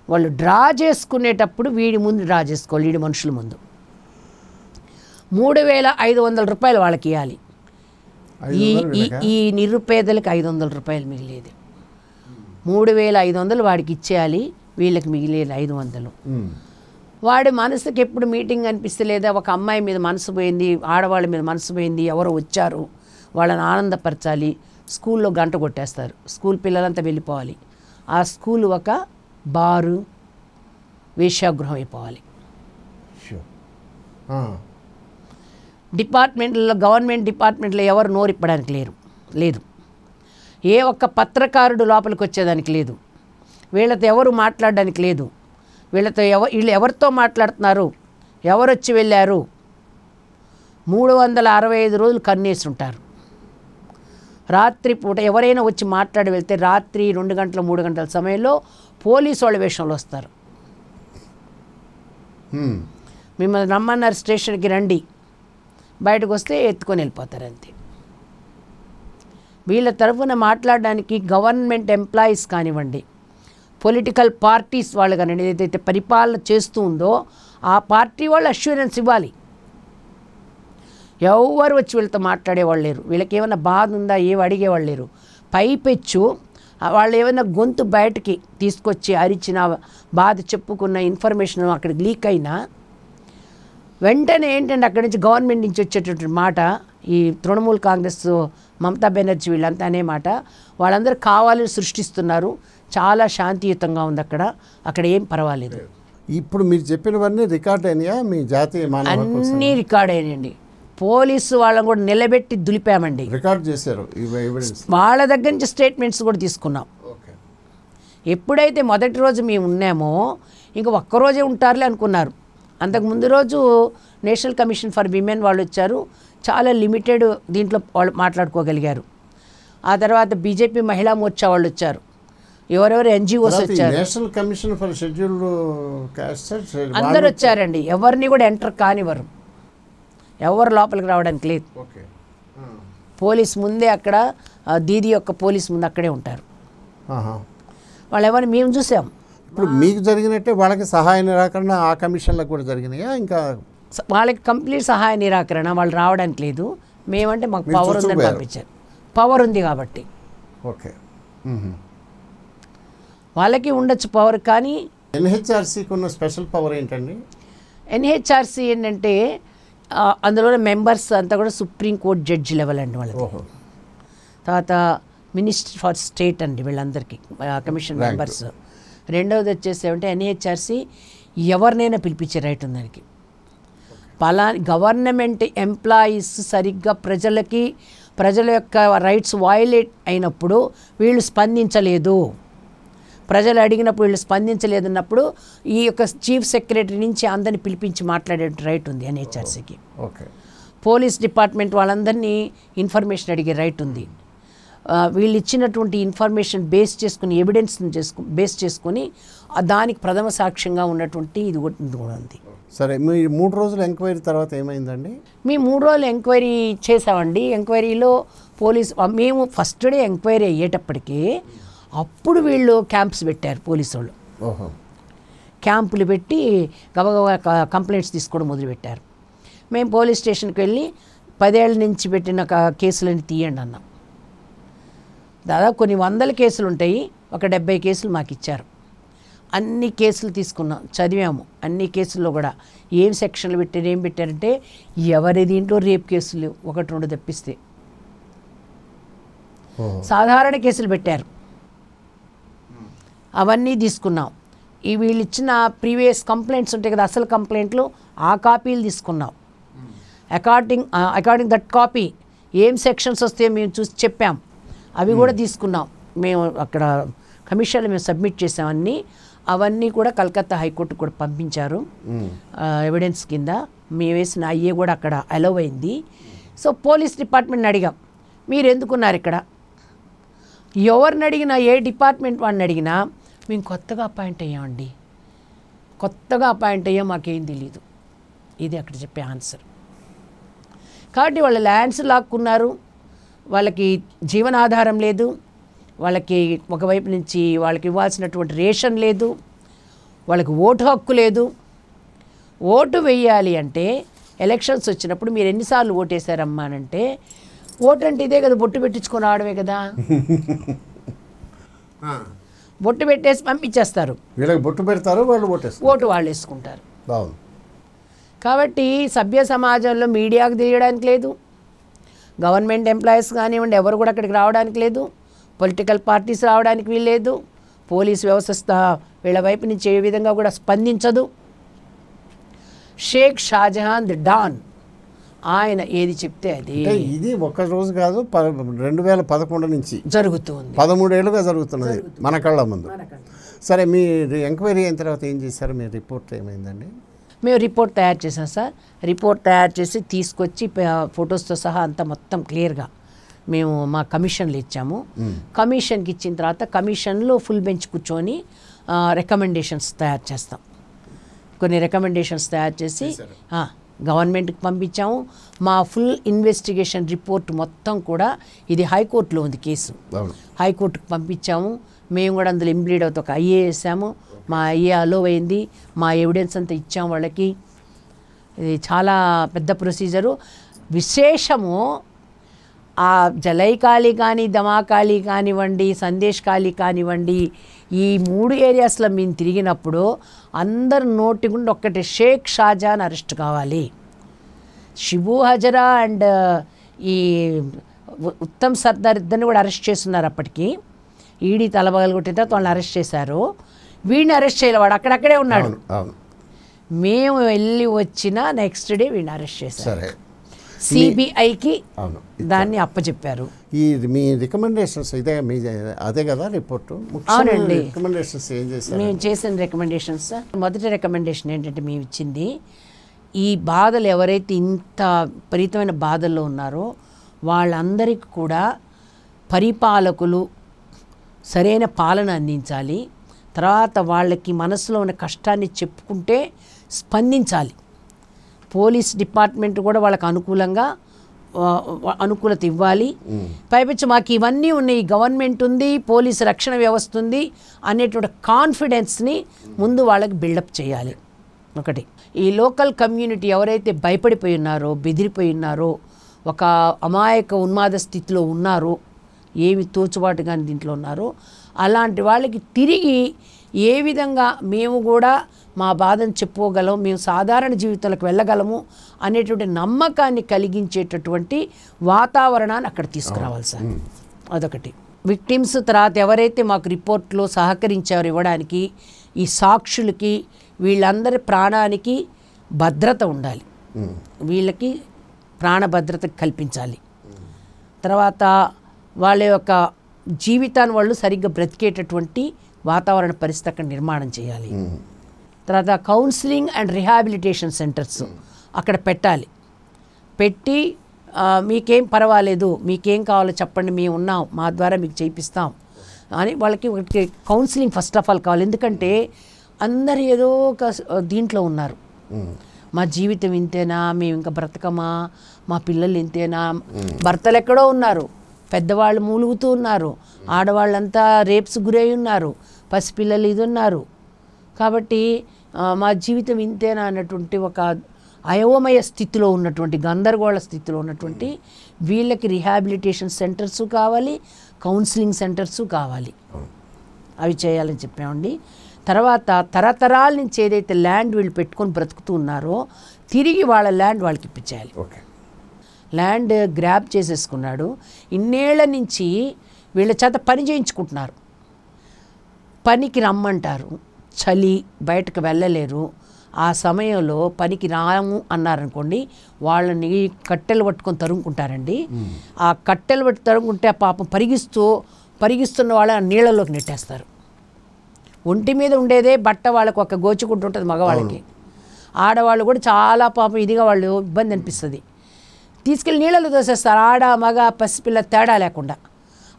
వాళ్ళు డ్రా చేసుకునేటప్పుడు వీడి ముందు డ్రా చేసుకోవాలి, వీడి మనుషుల ముందు. 3,500 రూపాయలు వాళ్ళకి ఇవ్వాలి. ఈ నిరుపేదలకు 500 రూపాయలు మిగిలేది. 3,500 వాడికి ఇచ్చేయాలి, వీళ్ళకి మిగిలేదు 500. వాడి మనసుకి ఎప్పుడు మీటింగ్ అనిపిస్తలేదా, ఒక అమ్మాయి మీద మనసు పోయింది, ఆడవాళ్ళ మీద మనసు పోయింది, ఎవరో వచ్చారు, వాళ్ళని ఆనందపరచాలి, స్కూల్లో గంట కొట్టేస్తారు, స్కూల్ పిల్లలంతా వెళ్ళిపోవాలి. ఆ స్కూల్ ఒక బారు, వేశ్యాగృహం అయిపోవాలి. డిపార్ట్మెంట్లో, గవర్నమెంట్ డిపార్ట్మెంట్లో ఎవరు నోరిప్పడానికి లేదు. ఏ ఒక్క పత్రకారుడు లోపలికి వచ్చేదానికి లేదు. వీళ్ళతో ఎవరు మాట్లాడడానికి లేదు. వీళ్ళు ఎవరితో మాట్లాడుతున్నారు, ఎవరు వచ్చి వెళ్ళారు. 365 రోజులు కన్నేసి ఉంటారు. రాత్రిపూట ఎవరైనా వచ్చి మాట్లాడి వెళ్తే రాత్రి 2 గంటల 3 గంటల సమయంలో పోలీసు వాళ్ళ వేషంలో వస్తారు. మిమ్మల్ని రమ్మన్నారు, స్టేషన్కి రండి, బయటకు వస్తే ఎత్తుకొని వెళ్ళిపోతారు అంతే. వీళ్ళ తరఫున మాట్లాడడానికి గవర్నమెంట్ ఎంప్లాయీస్ కానివ్వండి, పొలిటికల్ పార్టీస్ వాళ్ళు కానివ్వండి, ఏదైతే పరిపాలన చేస్తూ ఉందో ఆ పార్టీ వాళ్ళు అష్యూరెన్స్ ఇవ్వాలి. ఎవరు వచ్చి వీళ్ళతో మాట్లాడేవాళ్ళు లేరు. వీళ్ళకి ఏమైనా బాధ ఉందా ఏమి అడిగేవాళ్ళు లేరు. పైపెచ్చు వాళ్ళు ఏమైనా గొంతు బయటికి తీసుకొచ్చి అరిచిన, బాధ చెప్పుకున్న ఇన్ఫర్మేషన్ అక్కడికి లీక్ అయినా వెంటనే ఏంటంటే అక్కడి నుంచి గవర్నమెంట్ నుంచి వచ్చేటటువంటి మాట, ఈ తృణమూల్ కాంగ్రెస్, మమతా బెనర్జీ వీళ్ళంతా అనే మాట, వాళ్ళందరూ కావాలని సృష్టిస్తున్నారు. చాలా శాంతియుతంగా ఉంది అక్కడ ఏం పర్వాలేదు. ఇప్పుడు మీరు చెప్పినవన్నీ రికార్డ్ అయినాయా మీ జాతీయ మానవ హక్కుల సంఘం? అన్నీ రికార్డ్ అయినాయండి. పోలీసు వాళ్ళని కూడా నిలబెట్టి దులిపామండి, రికార్డ్ చేశారు. వాళ్ళ దగ్గర నుంచి స్టేట్మెంట్స్ కూడా తీసుకున్నాం. ఎప్పుడైతే మొదటి రోజు మేము ఉన్నామో ఇంకా ఒక్కరోజే ఉంటారులే అనుకున్నారు. అంతకు ముందు రోజు నేషనల్ కమిషన్ ఫర్ విమెన్ వాళ్ళు వచ్చారు, చాలా లిమిటెడ్ దీంట్లో వాళ్ళు మాట్లాడుకోగలిగారు. ఆ తర్వాత బీజేపీ మహిళా మోర్చా వాళ్ళు వచ్చారు, ఎవరెవరు ఎన్జిఓస్ వచ్చారు, national commission for scheduled cost అందరు వచ్చారండి. ఎవరిని కూడా ఎంటర్ కానివ్వరు, ఎవరు లోపలికి రావడానికి లేదు. పోలీస్ ముందే అక్కడ దీది యొక్క పోలీస్ ముందు అక్కడే ఉంటారు. వాళ్ళు ఎవరిని మేము చూసాం. ఇప్పుడు మీకు జరిగినట్టే వాళ్ళకి సహాయ నిరాకరణ ఆ కమిషన్లకు కూడా జరిగినాయా? ఇంకా వాళ్ళకి కంప్లీట్ సహాయ నిరాకరణ, వాళ్ళు రావడానికి లేదు. మేమంటే మాకు పవర్ ఉందని పంపించారు. పవర్ ఉంది కాబట్టి. ఓకే, వాళ్ళకి ఉండొచ్చు పవర్, కానీ ఎన్హెచ్ఆర్సీకి ఉన్న స్పెషల్ పవర్ ఏంటండి? ఎన్హెచ్ఆర్సీ ఏంటంటే అందులో మెంబర్స్ అంతా కూడా సుప్రీంకోర్టు జడ్జి లెవెల్ అండి వాళ్ళకి. తర్వాత మినిస్టర్ ఫర్ స్టేట్ అండి వీళ్ళందరికీ కమిషన్ మెంబర్స్. రెండవది వచ్చేసి ఏమంటే ఎన్హెచ్ఆర్సీ ఎవరినైనా పిలిపించే రైట్ ఉంది దానికి. గవర్నమెంట్ ఎంప్లాయీస్ సరిగ్గా ప్రజల యొక్క రైట్స్ వయలేట్ అయినప్పుడు వీళ్ళు స్పందించలేదు, ప్రజలు అడిగినప్పుడు వీళ్ళు స్పందించలేదన్నప్పుడు ఈ యొక్క చీఫ్ సెక్రటరీ నుంచి అందరిని పిలిపించి మాట్లాడే రైట్ ఉంది ఎన్హెచ్ఆర్సీకి. ఓకే, పోలీస్ డిపార్ట్మెంట్ వాళ్ళందరినీ ఇన్ఫర్మేషన్ అడిగే రైట్ ఉంది. వీళ్ళు ఇచ్చినటువంటి ఇన్ఫర్మేషన్ బేస్ చేసుకుని ఎవిడెన్స్ని బేస్ చేసుకొని దానికి ప్రథమ సాక్ష్యంగా ఉన్నటువంటి ఇది కూడా ఉంది. సరే, మీ 3 రోజుల ఎంక్వైరీ తర్వాత ఏమైందండి? మేము 3 రోజులు ఎంక్వైరీ చేసామండి. ఎంక్వైరీలో మేము ఫస్ట్ డే ఎంక్వైరీ అయ్యేటప్పటికీ అప్పుడు వీళ్ళు క్యాంప్స్ పెట్టారు పోలీసు వాళ్ళు. క్యాంపులు పెట్టి గబగబా కంప్లైంట్స్ తీసుకోవడం మొదలుపెట్టారు. మేము పోలీస్ స్టేషన్కి వెళ్ళి 10 ఏళ్ళ నుంచి పెట్టిన కేసులని తీయండి అన్నాం. దాదాపు కొన్ని 100 కేసులు ఉంటాయి, ఒక 70 కేసులు మాకు ఇచ్చారు. అన్ని కేసులు తీసుకున్నాం, చదివాము. అన్ని కేసుల్లో కూడా ఏం సెక్షన్లు పెట్టారు, ఏం పెట్టారంటే ఎవరి దీంట్లో రేప్ కేసులు 1-2 తప్పిస్తే సాధారణ కేసులు పెట్టారు. అవన్నీ తీసుకున్నాం. వీళ్ళు ఇచ్చిన ప్రీవియస్ కంప్లైంట్స్ ఉంటాయి కదా, అసలు కంప్లైంట్లు, ఆ కాపీలు తీసుకున్నాం. అకార్డింగ్ దట్ కాపీ ఏం సెక్షన్స్ వస్తాయో మేము చూసి చెప్పాం, అవి కూడా తీసుకున్నాం. మేము అక్కడ కమిషన్లో మేము సబ్మిట్ చేసాం అన్నీ. అవన్నీ కూడా కలకత్తా హైకోర్టు కూడా పంపించారు ఎవిడెన్స్ కింద. మేము వేసిన అయ్యే కూడా అక్కడ అలౌ అయింది. సో పోలీస్ డిపార్ట్మెంట్ని అడిగాం, మీరు ఎందుకున్నారు ఇక్కడ? ఎవరిని అడిగినా, ఏ డిపార్ట్మెంట్ వాడిని అడిగినా మేము కొత్తగా అపాయింట్ అయ్యామండి, కొత్తగా అపాయింట్ అయ్యాం, మాకేం తెలీదు. ఇది అక్కడ చెప్పే ఆన్సర్. కాబట్టి వాళ్ళ ల్యాండ్స్ లాక్కున్నారు, వాళ్ళకి జీవనాధారం లేదు, వాళ్ళకి ఒకవైపు నుంచి వాళ్ళకి ఇవ్వాల్సినటువంటి రేషన్ లేదు, వాళ్ళకి ఓటు హక్కు లేదు. ఓటు వేయాలి అంటే ఎలక్షన్స్ వచ్చినప్పుడు మీరు ఎన్నిసార్లు ఓటేశారమ్మా అంటే, ఓటు అంటే ఇదే కదా, బొట్టు పెట్టించుకొని రావడమే కదా. బొట్టు పెట్టేసి పంపించేస్తారు, వీళ్ళకి బొట్టు పెడతారు, వాళ్ళు ఓటు వాళ్ళు వేసుకుంటారు. కాబట్టి సభ్య సమాజంలో మీడియాకు తెలియడానికి లేదు, గవర్నమెంట్ ఎంప్లాయీస్ కానివ్వండి ఎవరు కూడా అక్కడికి రావడానికి లేదు, పొలిటికల్ పార్టీస్ రావడానికి వీల్లేదు, పోలీస్ వ్యవస్థ వీళ్ళ వైపు నుంచి ఏ విధంగా కూడా స్పందించదు. షేక్ షాజహాన్ ది డాన్, ఆయన ఏది చెప్తే అది. ఇది ఒక్క రోజు కాదు, 2011 నుంచి జరుగుతుంది, 13 ఏళ్ళుగా జరుగుతున్నది మన కళ్ళ ముందు. సరే, మీ ఎంక్వైరీ అయిన తర్వాత ఏం చేశారు? మీ రిపోర్ట్ ఏమైందండి? మేము రిపోర్ట్ తయారు చేసాం సార్. రిపోర్ట్ తయారు చేసి తీసుకొచ్చి ఫొటోస్తో సహా అంతా మొత్తం క్లియర్గా మేము మా కమిషన్లు ఇచ్చాము. కమిషన్కి ఇచ్చిన తర్వాత కమిషన్లో ఫుల్ బెంచ్ కూర్చొని రికమెండేషన్స్ తయారు చేస్తాం. కొన్ని రికమెండేషన్స్ తయారు చేసి గవర్నమెంట్కి పంపించాము. మా ఫుల్ ఇన్వెస్టిగేషన్ రిపోర్ట్ మొత్తం కూడా, ఇది హైకోర్టులో ఉంది కేసు, హైకోర్టుకు పంపించాము. మేము కూడా అందులో ఇంప్లీడ్ అవుతా ఒక ఐఏ వేసాము, మా ఐఏ అలో అయింది, మా ఎవిడెన్స్ అంతా ఇచ్చాము వాళ్ళకి. ఇది చాలా పెద్ద ప్రొసీజరు. విశేషము, ఆ జలైకాళి కానీ, దమాకాళి కానివ్వండి, సందేశ్ కాళి కానివ్వండి, ఈ 3 ఏరియాస్లో మేము తిరిగినప్పుడు అందరు నోటి గుండా ఒక్కటే, షేక్ షాజహాన్ అరెస్ట్ కావాలి. షిబు హజరా అండ్ ఈ ఉత్తమ్ సర్దార్ ఇద్దరిని కూడా అరెస్ట్ చేస్తున్నారు. అప్పటికి ఈడీ తలబగలగొట్టిన తర్వాత వాళ్ళని అరెస్ట్ చేశారు. వీడిని అరెస్ట్ చేయలే, వాడు అక్కడక్కడే ఉన్నాడు. మేము వెళ్ళి వచ్చిన నెక్స్ట్ డే వీడిని అరెస్ట్ చేశారు. సిబిఐకి దాన్ని అప్పచెప్పారు. ఈ మీ రికమెండేషన్స్ అదే కదా రిపోర్టు? అవునండి, రికమెండేషన్స్ ఏం చేశారు? మేము చేసిన రికమెండేషన్స్, మొదటి రికమెండేషన్ ఏంటంటే మేము ఇచ్చింది, ఈ బాధలు ఎవరైతే ఇంత విపరీతమైన బాధల్లో ఉన్నారో వాళ్ళందరికీ కూడా పరిపాలకులు సరైన పాలన అందించాలి. తర్వాత వాళ్ళకి మనసులో ఉన్న కష్టాన్ని చెప్పుకుంటే స్పందించాలి. పోలీస్ డిపార్ట్మెంట్ కూడా వాళ్ళకి అనుకూలత ఇవ్వాలి. పైపెచ్చు మాకు ఇవన్నీ ఉన్నాయి, గవర్నమెంట్ ఉంది, పోలీసు రక్షణ వ్యవస్థ ఉంది అనేటువంటి కాన్ఫిడెన్స్ని ముందు వాళ్ళకి బిల్డప్ చేయాలి. ఒకటి, ఈ లోకల్ కమ్యూనిటీ ఎవరైతే భయపడిపోయి ఉన్నారో, బెదిరిపోయి ఉన్నారో, ఒక అమాయక ఉన్మాద స్థితిలో ఉన్నారో, ఏమి తోచుబాటుగాని దీంట్లో ఉన్నారో అలాంటి వాళ్ళకి తిరిగి ఏ విధంగా మేము కూడా మా బాధను చెప్పుకోగలం, మేము సాధారణ జీవితాలకు వెళ్ళగలము అనేటువంటి నమ్మకాన్ని కలిగించేటటువంటి వాతావరణాన్ని అక్కడ తీసుకురావాలి సార్. అదొకటి. విక్టిమ్స్ తర్వాత ఎవరైతే మాకు రిపోర్ట్లో సహకరించారో ఇవ్వడానికి, ఈ సాక్షులకి వీళ్ళందరి ప్రాణానికి భద్రత ఉండాలి, వీళ్ళకి ప్రాణ భద్రత కల్పించాలి. తర్వాత వాళ్ళ యొక్క జీవితాన్ని వాళ్ళు సరిగ్గా బ్రతికేటటువంటి వాతావరణ పరిస్థితి అక్కడ నిర్మాణం చేయాలి. తర్వాత కౌన్సిలింగ్ అండ్ రిహాబిలిటేషన్ సెంటర్స్ అక్కడ పెట్టాలి. పెట్టి మీకేం పర్వాలేదు, మీకేం కావాలో చెప్పండి, మేము ఉన్నాం, మా ద్వారా మీకు చేయిస్తాం అని వాళ్ళకి కౌన్సిలింగ్ ఫస్ట్ ఆఫ్ ఆల్ కావాలి. ఎందుకంటే అందరు ఏదో ఒక దీంట్లో ఉన్నారు, మా జీవితం ఇంతేనా, మేము ఇంకా బ్రతకమా, మా పిల్లలు ఇంతేనా, భర్తలు ఎక్కడో ఉన్నారు, పెద్దవాళ్ళు మూలుగుతూ ఉన్నారు, ఆడవాళ్ళంతా రేప్స్ గురై ఉన్నారు, పసిపిల్లలు ఇది ఉన్నారు. కాబట్టి మా జీవితం ఇంతేనా అన్నటువంటి ఒక అయోమయ స్థితిలో ఉన్నటువంటి, గందరగోళ స్థితిలో ఉన్నటువంటి వీళ్ళకి రిహాబిలిటేషన్ సెంటర్సు కావాలి, కౌన్సిలింగ్ సెంటర్సు కావాలి. అవి చేయాలని చెప్పామండి. తర్వాత తరతరాల నుంచి ఏదైతే ల్యాండ్ వీళ్ళు పెట్టుకొని బ్రతుకుతూ ఉన్నారో తిరిగి వాళ్ళ ల్యాండ్ వాళ్ళకి ఇప్పించేయాలి. ల్యాండ్ గ్రాబ్ చేసేసుకున్నాడు, ఇన్నేళ్ల నుంచి వీళ్ళ చేత పని చేయించుకుంటున్నారు, పనికి రమ్మంటారు, చలి బయటకు వెళ్ళలేరు, ఆ సమయంలో పనికి రాము అన్నారనుకోండి వాళ్ళని కట్టెలు పట్టుకొని తరుముకుంటారండి. ఆ కట్టెలు పట్టి తరుముకుంటే ఆ పాపం పరిగిస్తున్న వాళ్ళ నీళ్ళలోకి నెట్టేస్తారు. ఒంటి మీద ఉండేదే బట్ట వాళ్ళకు ఒక గోచుకుంటూ ఉంటుంది మగవాళ్ళకి, ఆడవాళ్ళు కూడా చాలా పాపం ఇదిగా వాళ్ళు ఇబ్బంది అనిపిస్తుంది, తీసుకెళ్ళి నీళ్ళలో తోసేస్తారు. ఆడ మగ పసిపిల్ల తేడా లేకుండా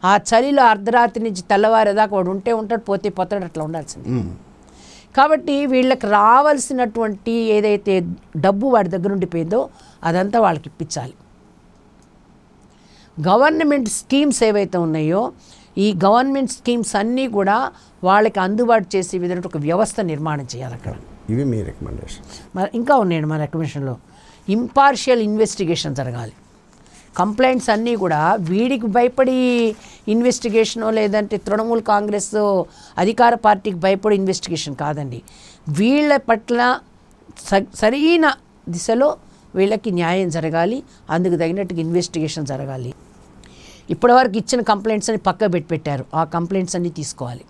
ఆ చలిలో అర్ధరాత్రి నుంచి తెల్లవారేదాకా వాడు ఉంటాడు, పోతాడు, అట్లా ఉండాల్సింది. కాబట్టి వీళ్ళకి రావాల్సినటువంటి ఏదైతే డబ్బు వాడి దగ్గర ఉండిపోయిందో అదంతా వాళ్ళకి ఇప్పించాలి. గవర్నమెంట్ స్కీమ్స్ ఏవైతే ఉన్నాయో ఈ గవర్నమెంట్ స్కీమ్స్ అన్నీ కూడా వాళ్ళకి అందుబాటు చేసే విధంగా ఒక వ్యవస్థ నిర్మాణం చేయాలి అక్కడ. ఇవి మీ రికమెండేషన్. మరి ఇంకా ఉన్నాయండి మా రికమెండేషన్లో. ఇంపార్షియల్ ఇన్వెస్టిగేషన్ జరగాలి. కంప్లైంట్స్ అన్నీ కూడా వీడికి భయపడి ఇన్వెస్టిగేషనో లేదంటే తృణమూల్ కాంగ్రెస్ అధికార పార్టీకి భయపడి ఇన్వెస్టిగేషన్ కాదండి, వీళ్ళ పట్ల సరైన దిశలో వీళ్ళకి న్యాయం జరగాలి, అందుకు తగినట్టుగా ఇన్వెస్టిగేషన్ జరగాలి. ఇప్పటివరకు ఇచ్చిన కంప్లైంట్స్ అని పక్క పెట్టారు, ఆ కంప్లైంట్స్ అన్నీ తీసుకోవాలి,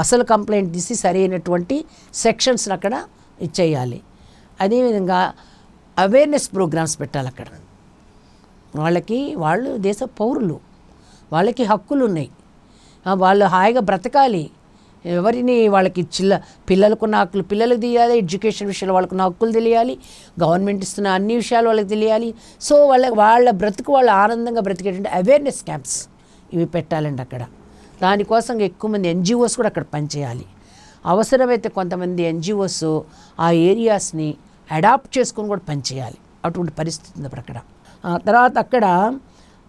అసలు కంప్లైంట్ తీసి సరైనటువంటి సెక్షన్స్ని అక్కడ ఇచ్చేయాలి. అదేవిధంగా అవేర్నెస్ ప్రోగ్రామ్స్ పెట్టాలి అక్కడ. వాళ్ళు దేశ పౌరులు, వాళ్ళకి హక్కులు ఉన్నాయి, వాళ్ళు హాయిగా బ్రతకాలి. ఎవరిని వాళ్ళకి పిల్లలకున్న హక్కులు పిల్లలకు తెలియాలి, ఎడ్యుకేషన్ విషయంలో వాళ్ళకున్న హక్కులు తెలియాలి, గవర్నమెంట్ ఇస్తున్న అన్ని విషయాలు వాళ్ళకి తెలియాలి. సో వాళ్ళ బ్రతుకు వాళ్ళు ఆనందంగా బ్రతికేటువంటి అవేర్నెస్ క్యాంప్స్ ఇవి పెట్టాలండి అక్కడ. దానికోసం ఎక్కువ మంది ఎన్జిఓస్ కూడా అక్కడ పనిచేయాలి. అవసరమైతే కొంతమంది ఎన్జిఓస్ ఆ ఏరియాస్ని అడాప్ట్ చేసుకొని కూడా పనిచేయాలి, అటువంటి పరిస్థితి ఉంది అక్కడ. తర్వాత అక్కడ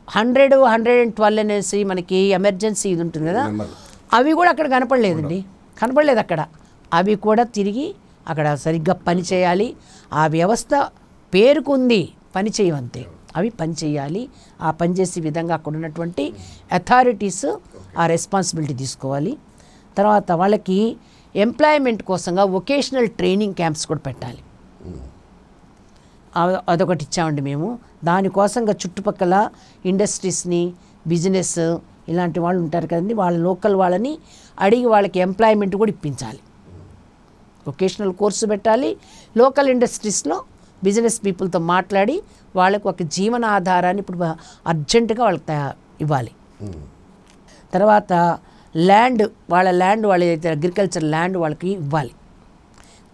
100, 112 అనేసి మనకి ఎమర్జెన్సీ ఇది ఉంటుంది కదా, అవి కూడా అక్కడ కనపడలేదు అక్కడ. అవి కూడా తిరిగి అక్కడ సరిగ్గా పని చేయాలి. ఆ వ్యవస్థ పేరుకుంది, పని చేయవంతే, అవి పని చేయాలి. ఆ పనిచేసే విధంగా అక్కడ ఉన్నటువంటి అథారిటీస్ ఆ రెస్పాన్సిబిలిటీ తీసుకోవాలి. తర్వాత వాళ్ళకి ఎంప్లాయ్మెంట్ కోసంగా వొకేషనల్ ట్రైనింగ్ క్యాంప్స్ కూడా పెట్టాలి. అదొకటి ఇచ్చామండి మేము. దానికోసంగా చుట్టుపక్కల ఇండస్ట్రీస్ని, బిజినెస్ ఇలాంటి వాళ్ళు ఉంటారు కదండి, వాళ్ళ లోకల్ వాళ్ళని అడిగి వాళ్ళకి ఎంప్లాయ్మెంట్ కూడా ఇప్పించాలి. వొకేషనల్ కోర్సు పెట్టాలి, లోకల్ ఇండస్ట్రీస్లో బిజినెస్ పీపుల్తో మాట్లాడి వాళ్ళకు ఒక జీవన ఆధారాన్ని ఇప్పుడు అర్జెంటుగా వాళ్ళకి ఇవ్వాలి. తర్వాత వాళ్ళ ల్యాండ్ వాళ్ళ అగ్రికల్చర్ ల్యాండ్ వాళ్ళకి ఇవ్వాలి.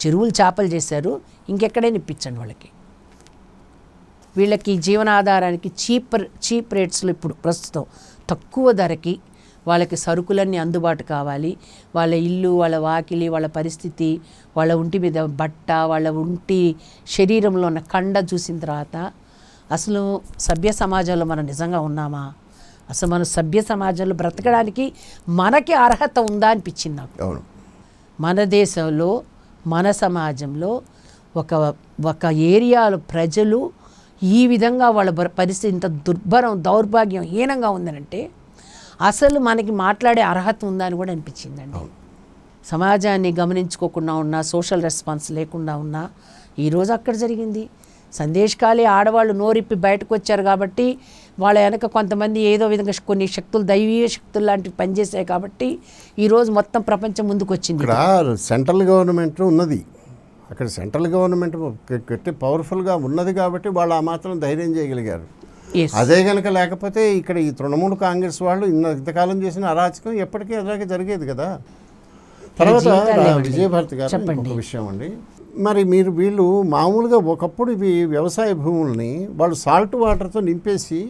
చెరువులు చేపలు చేశారు, ఇంకెక్కడైనా ఇప్పించండి వాళ్ళకి. వీళ్ళకి జీవనాధారానికి చీప్ రేట్స్లో ఇప్పుడు ప్రస్తుతం తక్కువ ధరకి వాళ్ళకి సరుకులన్నీ అందుబాటు కావాలి. వాళ్ళ ఇల్లు, వాళ్ళ వాకిలి, వాళ్ళ పరిస్థితి, వాళ్ళ ఒంటి మీద బట్ట, వాళ్ళ ఒంటి శరీరంలో ఉన్న కండ చూసిన తర్వాత అసలు సభ్య సమాజంలో మనం నిజంగా ఉన్నామా, అసలు మన సభ్య సమాజంలో బ్రతకడానికి మనకి అర్హత ఉందా అనిపించింది నాకు. అవును. మన దేశంలో, మన సమాజంలో ఒక ఏరియాలో ప్రజలు ఈ విధంగా వాళ్ళ పరిస్థితి ఇంత దౌర్భాగ్యం హీనంగా ఉందనంటే అసలు మనకి మాట్లాడే అర్హత ఉందా అని కూడా అనిపించిందండి. సమాజాన్ని గమనించుకోకుండా ఉన్నా, సోషల్ రెస్పాన్స్ లేకుండా ఉన్నా ఈరోజు అక్కడ జరిగింది. సందేశకాలి ఆడవాళ్ళు నోరిప్పి బయటకు వచ్చారు కాబట్టి వాళ్ళ వెనక కొంతమంది ఏదో విధంగా కొన్ని శక్తులు, దైవీయ శక్తులు లాంటివి పనిచేసాయి కాబట్టి ఈరోజు మొత్తం ప్రపంచం ముందుకు వచ్చింది. ఇక్కడ సెంట్రల్ గవర్నమెంట్ ఉన్నది, అక్కడ సెంట్రల్ గవర్నమెంట్ గట్టి పవర్ఫుల్గా ఉన్నది కాబట్టి వాళ్ళు ఆ మాత్రం ధైర్యం చేయగలిగారు. అదే కనుక లేకపోతే ఇక్కడ ఈ తృణమూల కాంగ్రెస్ వాళ్ళు ఇంతకాలం చేసిన అరాచకం ఎప్పటికీ అలాగే జరిగేది కదా. తర్వాత విజయభారతి గారు ఒక విషయం అండి, మరి వీళ్ళు మామూలుగా ఒకప్పుడు ఇవి వ్యవసాయ భూముల్ని వాళ్ళు సాల్ట్ వాటర్తో నింపేసి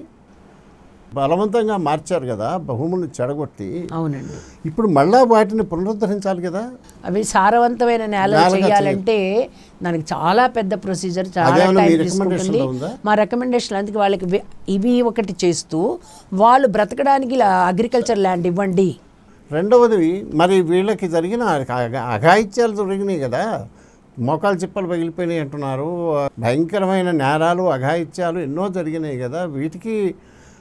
బలవంతంగా మార్చారు కదా, భూములను చెడగొట్టి. అవునండి. ఇప్పుడు మళ్ళా వాటిని పునరుద్ధరించాలి కదా. అవి సారవంతమైన నేల చేయాలంటే దానికి చాలా పెద్ద ప్రొసీజర్, చాలా టైం తీసుకుంటుంది. మా రికమెండేషన్ అందుకే వాళ్ళకి ఇవి ఒకటి చేస్తూ వాళ్ళు బ్రతకడానికి అగ్రికల్చర్ ల్యాండ్ ఇవ్వండి. రెండవది మరి వీళ్ళకి జరిగిన అఘాయిత్యాలు జరిగినాయి కదా, మోకాలు చిప్పలు పగిలిపోయినాయి అంటున్నారు, భయంకరమైన నేరాలు అఘాయిత్యాలు ఎన్నో జరిగినాయి కదా, వీటికి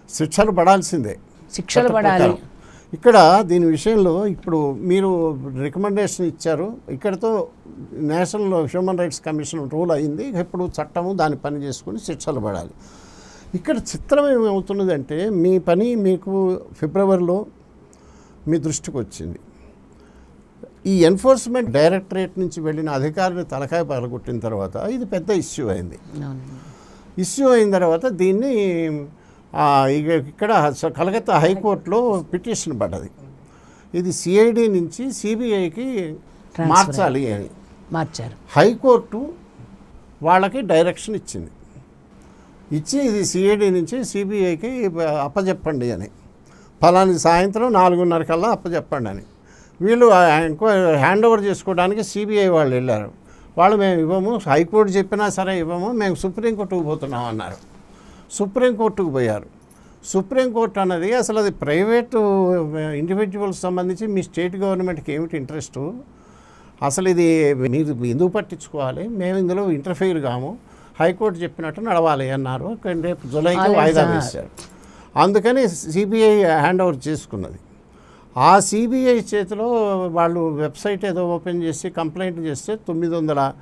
శిక్షలు పడాల్సిందే, శిక్షలు పడాలి. ఇక్కడ దీని విషయంలో ఇప్పుడు మీరు రికమెండేషన్ ఇచ్చారు, ఇక్కడతో national human rights commission rule అయింది, ఇప్పుడు చట్టము దాని పని చేసుకుని శిక్షలు పడాలి. ఇక్కడ చిత్రం ఏమవుతున్నదంటే మీ పని మీకు ఫిబ్రవరిలో మీ దృష్టికి వచ్చింది, ఈ ఎన్ఫోర్స్మెంట్ డైరెక్టరేట్ నుంచి వెళ్ళిన అధికారిని తలకాయ పగలగొట్టిన తర్వాత ఇది పెద్ద ఇష్యూ అయింది. ఇష్యూ అయిన తర్వాత దీన్ని ఇక్కడ కలకత్తా హైకోర్టులో పిటిషన్ పడ్డది, ఇది సిఐడి నుంచి సిబిఐకి మార్చాలి అని. మార్చారు. హైకోర్టు వాళ్ళకి డైరెక్షన్ ఇచ్చింది, ఇచ్చి ఇది సిఐడి నుంచి సిబిఐకి అప్పచెప్పండి అని, ఫలాని సాయంత్రం 4:30 కల్లా అప్పచెప్పండి అని. వీళ్ళు హ్యాండ్ ఓవర్ చేసుకోవడానికి సిబిఐ వాళ్ళు వెళ్ళారు. వాళ్ళు మేము ఇవ్వము, హైకోర్టు చెప్పినా సరే ఇవ్వము, మేము సుప్రీంకోర్టుకు పోతున్నాం అన్నారు. సుప్రీంకోర్టుకు పోయారు. సుప్రీంకోర్టు అన్నది అసలు అది ప్రైవేటు ఇండివిజువల్స్ సంబంధించి మీ స్టేట్ గవర్నమెంట్కి ఏమిటి ఇంట్రెస్టు, అసలు ఇది మీరు ఎందుకు పట్టించుకోవాలి, మేము ఇందులో ఇంటర్ఫీర్ కాము, హైకోర్టు చెప్పినట్టు నడవాలి అన్నారు. రేపు జూలైకి వాయిదా వేశారు. అందుకని సిబిఐ హ్యాండ్ ఓవర్ చేసుకున్నది. ఆ సిబిఐ చేతిలో వాళ్ళు వెబ్సైట్ ఏదో ఓపెన్ చేసి కంప్లైంట్ చేస్తే 900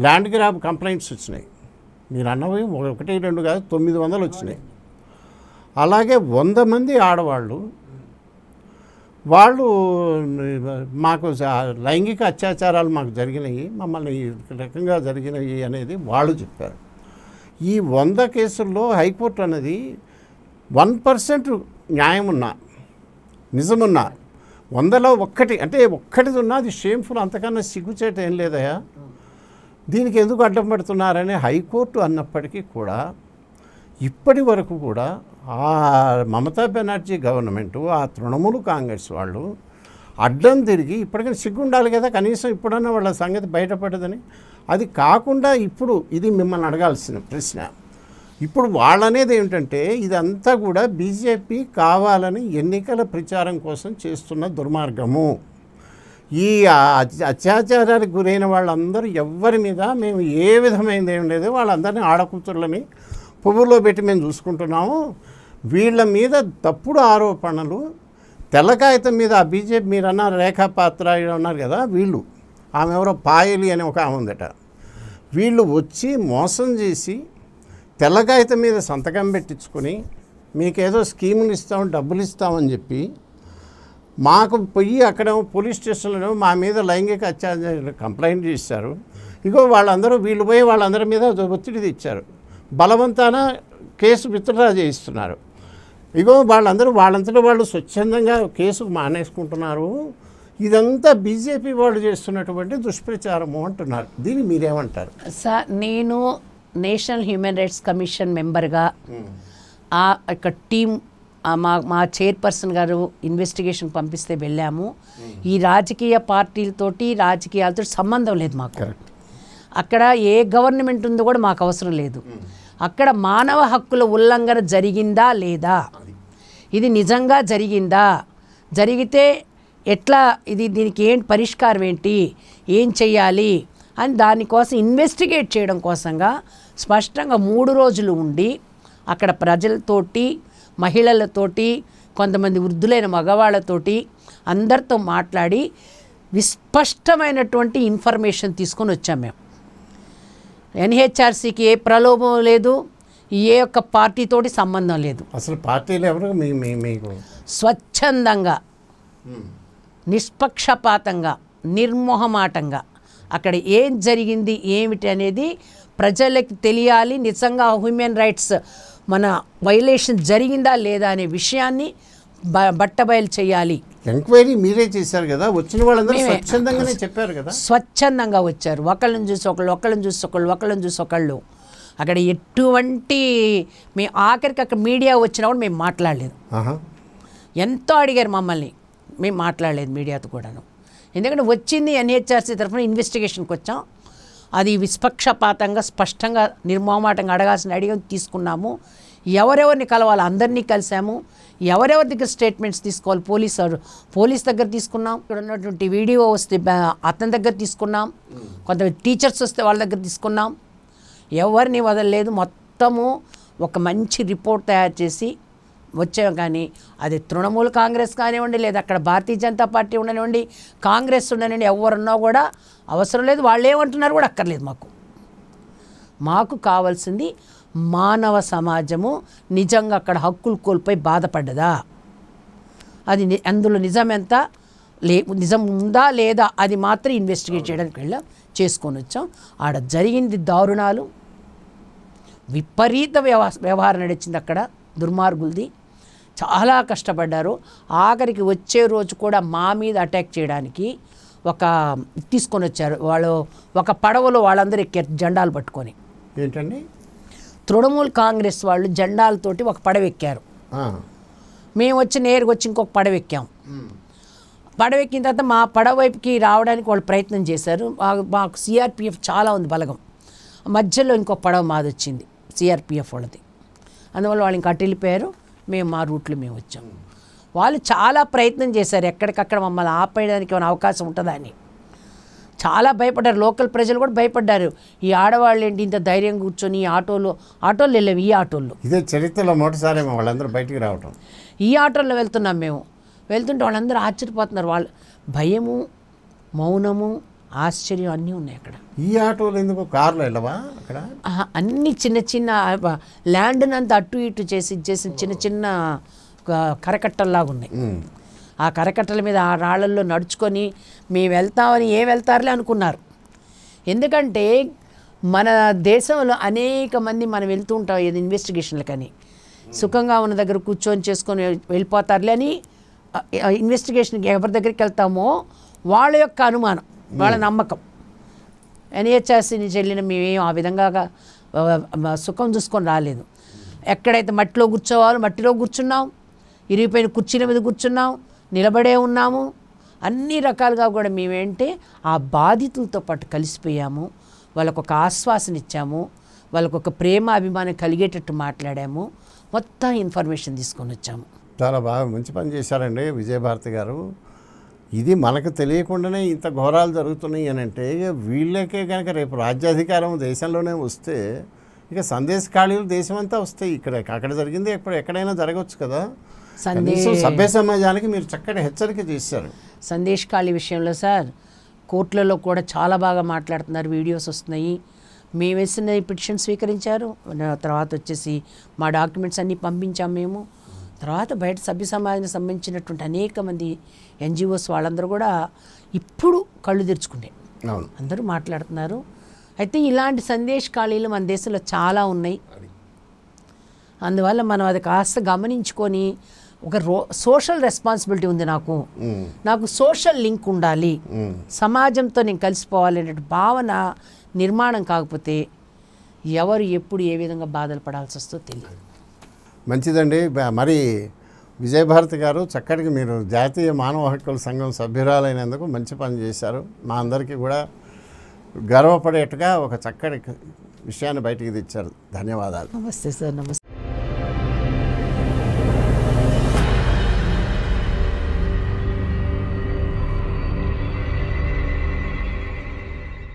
ల్యాండ్ గ్రాబ్ కంప్లైంట్స్ వచ్చినాయి. మీరు అన్నవి 1-2 కాదు, 900 వచ్చినాయి. అలాగే 100 మంది ఆడవాళ్ళు వాళ్ళు మాకు లైంగిక అత్యాచారాలు మాకు జరిగినాయి, మమ్మల్ని ఈ రకంగా జరిగినాయి అనేది వాళ్ళు చెప్పారు. ఈ 100 కేసుల్లో హైకోర్టు అనేది 1% న్యాయం ఉన్నా, నిజమున్నా, 100లో ఒక్కటి అంటే ఒక్కటిది ఉన్నా అది షేమ్ఫుల్, అంతకన్నా సిగ్గుచేట ఏం లేదయా, దీనికి ఎందుకు అడ్డం పడుతున్నారని హైకోర్టు అన్నప్పటికీ కూడా ఇప్పటి వరకు కూడా ఆ మమతా బెనర్జీ గవర్నమెంటు, ఆ తృణమూల కాంగ్రెస్ వాళ్ళు అడ్డం తిరిగి ఇప్పటికైనా సిగ్గు ఉండాలి కదా, కనీసం ఇప్పుడన్నా వాళ్ళ సంగతి బయటపడదని. అది కాకుండా ఇప్పుడు ఇది మిమ్మల్ని అడగాల్సిన ప్రశ్న, ఇప్పుడు వాళ్ళనేది ఏమిటంటే ఇదంతా కూడా బీజేపీ కావాలని ఎన్నికల ప్రచారం కోసం చేస్తున్న దుర్మార్గము. ఈ అత్యాచారానికి గురైన వాళ్ళందరూ ఎవరి మీద మేము ఏ విధమైనది ఏం లేదు, వాళ్ళందరినీ ఆడకూతుర్లని పువ్వుల్లో పెట్టి మేము చూసుకుంటున్నాము, వీళ్ళ మీద తప్పుడు ఆరోపణలు తెల్ల కాగితం మీద ఆ బీజేపీ మీరు అన్నారు రేఖా పాత్ర ఉన్నారు కదా, వీళ్ళు ఆమె ఎవరో పాయలి అని ఒక ఆమె ఉందట, వీళ్ళు వచ్చి మోసం చేసి తెల్ల కాగితం మీద సంతకం పెట్టించుకొని మీకేదో స్కీములు ఇస్తాం, డబ్బులు ఇస్తామని చెప్పి మాకు పోయి అక్కడేమో పోలీస్ స్టేషన్లో మా మీద లైంగిక అత్యాచారం కంప్లైంట్ చేశారు. ఇగో వాళ్ళందరూ వీళ్ళు పోయి వాళ్ళందరి మీద ఒత్తిడి తెచ్చారు, బలవంతాన కేసు విత్డ్రా చేయిస్తున్నారు. ఇగో వాళ్ళందరూ వాళ్ళంతటా వాళ్ళు స్వచ్ఛందంగా కేసు మానేసుకుంటున్నారు. ఇదంతా బీజేపీ వాళ్ళు చేస్తున్నటువంటి దుష్ప్రచారము అంటున్నారు. దీన్ని మీరేమంటారు? సార్, నేను నేషనల్ హ్యూమన్ రైట్స్ కమిషన్ మెంబర్గా ఆ యొక్క టీం మా చైర్పర్సన్ గారు ఇన్వెస్టిగేషన్ పంపిస్తే వెళ్ళాము. ఈ రాజకీయ పార్టీలతోటి రాజకీయాలతో సంబంధం లేదు మాకు. అక్కడ ఏ గవర్నమెంట్ ఉందో కూడా మాకు అవసరం లేదు. అక్కడ మానవ హక్కుల ఉల్లంఘన జరిగిందా లేదా, ఇది నిజంగా జరిగిందా, జరిగితే ఎట్లా, దీనికి ఏంటి పరిష్కారం, ఏంటి ఏం చెయ్యాలి అని దానికోసం ఇన్వెస్టిగేట్ చేయడం కోసంగా స్పష్టంగా 3 రోజులు ఉండి అక్కడ ప్రజలతోటి, మహిళలతోటి, కొంతమంది వృద్ధులైన మగవాళ్ళతోటి అందరితో మాట్లాడి విస్పష్టమైనటువంటి ఇన్ఫర్మేషన్ తీసుకొని వచ్చాం. మేము ఎన్హెచ్ఆర్సీకి ఏ ప్రలోభం లేదు, ఏ ఒక్క పార్టీతోటి సంబంధం లేదు. అసలు పార్టీలు ఎవరు? మీకు స్వచ్ఛందంగా, నిష్పక్షపాతంగా, నిర్మోహమాటంగా అక్కడ ఏం జరిగింది ఏమిటి అనేది ప్రజలకు తెలియాలి. నిజంగా హ్యూమన్ రైట్స్ మన వైలేషన్ జరిగిందా లేదా అనే విషయాన్ని బట్టబయలు చేయాలి. ఎంక్వైరీ మీరే చేశారు కదా, వచ్చిన వాళ్ళందరూ స్వచ్ఛందంగానే చెప్పారు కదా. స్వచ్ఛందంగా వచ్చారు. ఒకళ్ళని చూసి ఒకళ్ళు, ఒకళ్ళని చూసి ఒకళ్ళు, ఒకళ్ళని చూసి ఒకళ్ళు. అక్కడ ఎటువంటి మేము ఆఖరికి అక్కడ మీడియా వచ్చినప్పుడు మేము మాట్లాడలేదు. ఎంతో అడిగారు మమ్మల్ని, మేము మాట్లాడలేదు మీడియాతో కూడాను. ఎందుకంటే వచ్చింది ఎన్హెచ్ఆర్సీ తరఫున ఇన్వెస్టిగేషన్కి వచ్చాం. అది విస్పక్షపాతంగా, స్పష్టంగా, నిర్మోహమాటంగా అడిగి తీసుకున్నాము. ఎవరెవరిని కలవాలి అందరినీ కలిసాము. ఎవరెవరి దగ్గర స్టేట్మెంట్స్ తీసుకోవాలి పోలీస్ దగ్గర తీసుకున్నాం. ఇక్కడ ఉన్నటువంటి వీడియో వస్తే అతని దగ్గర తీసుకున్నాం. కొంతమంది టీచర్స్ వస్తే వాళ్ళ దగ్గర తీసుకున్నాం. ఎవరిని వదలలేదు. మొత్తము ఒక మంచి రిపోర్ట్ తయారు చేసి వచ్చాం. కానీ అది తృణమూల్ కాంగ్రెస్ కానివ్వండి, లేదా అక్కడ భారతీయ జనతా పార్టీ ఉండనివ్వండి, కాంగ్రెస్ ఉండనివ్వండి, ఎవరున్నా కూడా అవసరం లేదు. వాళ్ళు ఏమంటున్నారు కూడా అక్కర్లేదు. మాకు కావాల్సింది మానవ సమాజము నిజంగా అక్కడ హక్కులు కోల్పోయి బాధపడ్డదా, అది అందులో నిజం ఎంత, నిజం ఉందా లేదా, అది మాత్రం ఇన్వెస్టిగేట్ చేయడానికి చేసుకొని వచ్చాం. ఆడ జరిగింది దారుణాలు, విపరీత వ్యవహారం నడిచింది అక్కడ, దుర్మార్గులది. చాలా కష్టపడ్డారు. ఆఖరికి వచ్చే రోజు కూడా మా మీద అటాక్ చేయడానికి తీసుకొని వచ్చారు. వాళ్ళు ఒక పడవలో వాళ్ళందరూ ఎక్కారు జెండాలు పట్టుకొని. ఏంటండి? తృణమూల్ కాంగ్రెస్ వాళ్ళు జెండాలతోటి ఒక పడవ ఎక్కారు. మేము వచ్చి నేరుగా వచ్చి ఇంకొక పడవ ఎక్కాం. పడవ ఎక్కిన తర్వాత మా పడవ వైపుకి రావడానికి వాళ్ళు ప్రయత్నం చేశారు. మాకు సిఆర్పిఎఫ్ చాలా ఉంది బలగం. మధ్యలో ఇంకొక పడవ మాది వచ్చింది, సిఆర్పిఎఫ్ వాళ్ళది. అందువల్ల వాళ్ళు ఇంకా అటు వెళ్ళిపోయారు. మేము మా రూట్లో మేము వచ్చాము. వాళ్ళు చాలా ప్రయత్నం చేశారు ఎక్కడికక్కడ మమ్మల్ని ఆపేయడానికి ఏమైనా అవకాశం ఉంటుందా అని. చాలా భయపడ్డారు. లోకల్ ప్రజలు కూడా భయపడ్డారు. ఈ ఆడవాళ్ళు ఏంటి ఇంత ధైర్యం కూర్చొని ఆటోలు వెళ్ళాము. ఈ ఆటోల్లో ఇదే చరిత్రలో మొదటిసారి వాళ్ళందరూ బయటికి రావటం. ఈ ఆటోల్లో వెళ్తున్నాం. మేము వెళ్తుంటే వాళ్ళందరూ ఆశ్చర్యపోతున్నారు. వాళ్ళు భయము, మౌనము, ఆశ్చర్యం అన్నీ ఉన్నాయి అక్కడ. ఈ ఆటోలు ఎందుకు? కార్లో వెళ్ళవా అక్కడ? అన్నీ చిన్న చిన్న ల్యాండ్ని అంతా అటు ఇటు చేసి చిన్న చిన్న కరకట్టల్లాగా ఉన్నాయి. ఆ కరకట్టల మీద ఆ రాళ్ళల్లో నడుచుకొని మేము వెళ్తామని వెళ్తారులే అనుకున్నారు. ఎందుకంటే మన దేశంలో అనేక మంది మనం వెళ్తూ ఉంటాం ఏదో ఇన్వెస్టిగేషన్లకని, సుఖంగా ఉన్న దగ్గర కూర్చొని చేసుకొని వెళ్ళిపోతారులే అని ఇన్వెస్టిగేషన్కి ఎవరి దగ్గరికి వెళ్తామో వాళ్ళ యొక్క అనుమానం, వాళ్ళ నమ్మకం. ఎన్హెచ్ఆర్సీ నుంచి వెళ్ళిన మేమేం ఆ విధంగా సుఖం చూసుకొని రాలేదు. ఎక్కడైతే మట్టిలో కూర్చోవాలో మట్టిలో కూర్చున్నాం, ఇరిగిపోయిన కుర్చీల మీద కూర్చున్నాం, నిలబడే ఉన్నాము. అన్ని రకాలుగా కూడా మేమేంటే ఆ బాధితులతో పాటు కలిసిపోయాము. వాళ్ళకు ఒక ఆశ్వాసన ఇచ్చాము, వాళ్ళకు ఒక ప్రేమ అభిమానం కలిగేటట్టు మాట్లాడాము. మొత్తం ఇన్ఫర్మేషన్ తీసుకొని వచ్చాము. చాలా బాగా మంచి పని చేశారండి విజయభారతి గారు. ఇది మనకు తెలియకుండానే ఇంత ఘోరాలు జరుగుతున్నాయి అని అంటే వీళ్ళకే కనుక రేపు రాజ్యాధికారం దేశంలోనే వస్తే ఇక సందేశ ఖాళీలు దేశమంతా వస్తాయి. అక్కడ జరిగింది ఎక్కడైనా జరగవచ్చు కదా. సభ్య సమాజానికి మీరు చక్కటి హెచ్చరిక చేశారు. సందేశ్ ఖాళీ విషయంలో సార్ కోర్టులలో కూడా చాలా బాగా మాట్లాడుతున్నారు, వీడియోస్ వస్తున్నాయి. మేము వేసిన పిటిషన్ స్వీకరించారు. తర్వాత వచ్చేసి మా డాక్యుమెంట్స్ అన్నీ పంపించాము మేము. తర్వాత బయట సభ్య సమాజానికి సంబంధించినటువంటి అనేక మంది ఎన్జిఓస్ వాళ్ళందరూ కూడా ఇప్పుడు కళ్ళు తెరుచుకుంటే అందరూ మాట్లాడుతున్నారు. అయితే ఇలాంటి సందేశ ఖాళీలు మన దేశంలో చాలా ఉన్నాయి. అందువల్ల మనం అది కాస్త గమనించుకొని ఒక సోషల్ రెస్పాన్సిబిలిటీ ఉంది నాకు సోషల్ లింక్ ఉండాలి, సమాజంతో నేను కలిసిపోవాలి అనే భావన నిర్మాణం కాకపోతే ఎవరు ఎప్పుడు ఏ విధంగా బాధలు పడాల్సి వస్తుందో తెలియదు. మంచిదండి. మరి విజయభారతి గారు, చక్కటికి మీరు జాతీయ మానవ హక్కుల సంఘం సభ్యురాలైనందుకు మంచి పని చేశారు. మా అందరికీ కూడా గర్వపడేట్టుగా ఒక చక్కటి విషయాన్ని బయటికి తెచ్చారు. ధన్యవాదాలు. నమస్తే సార్. నమస్తే.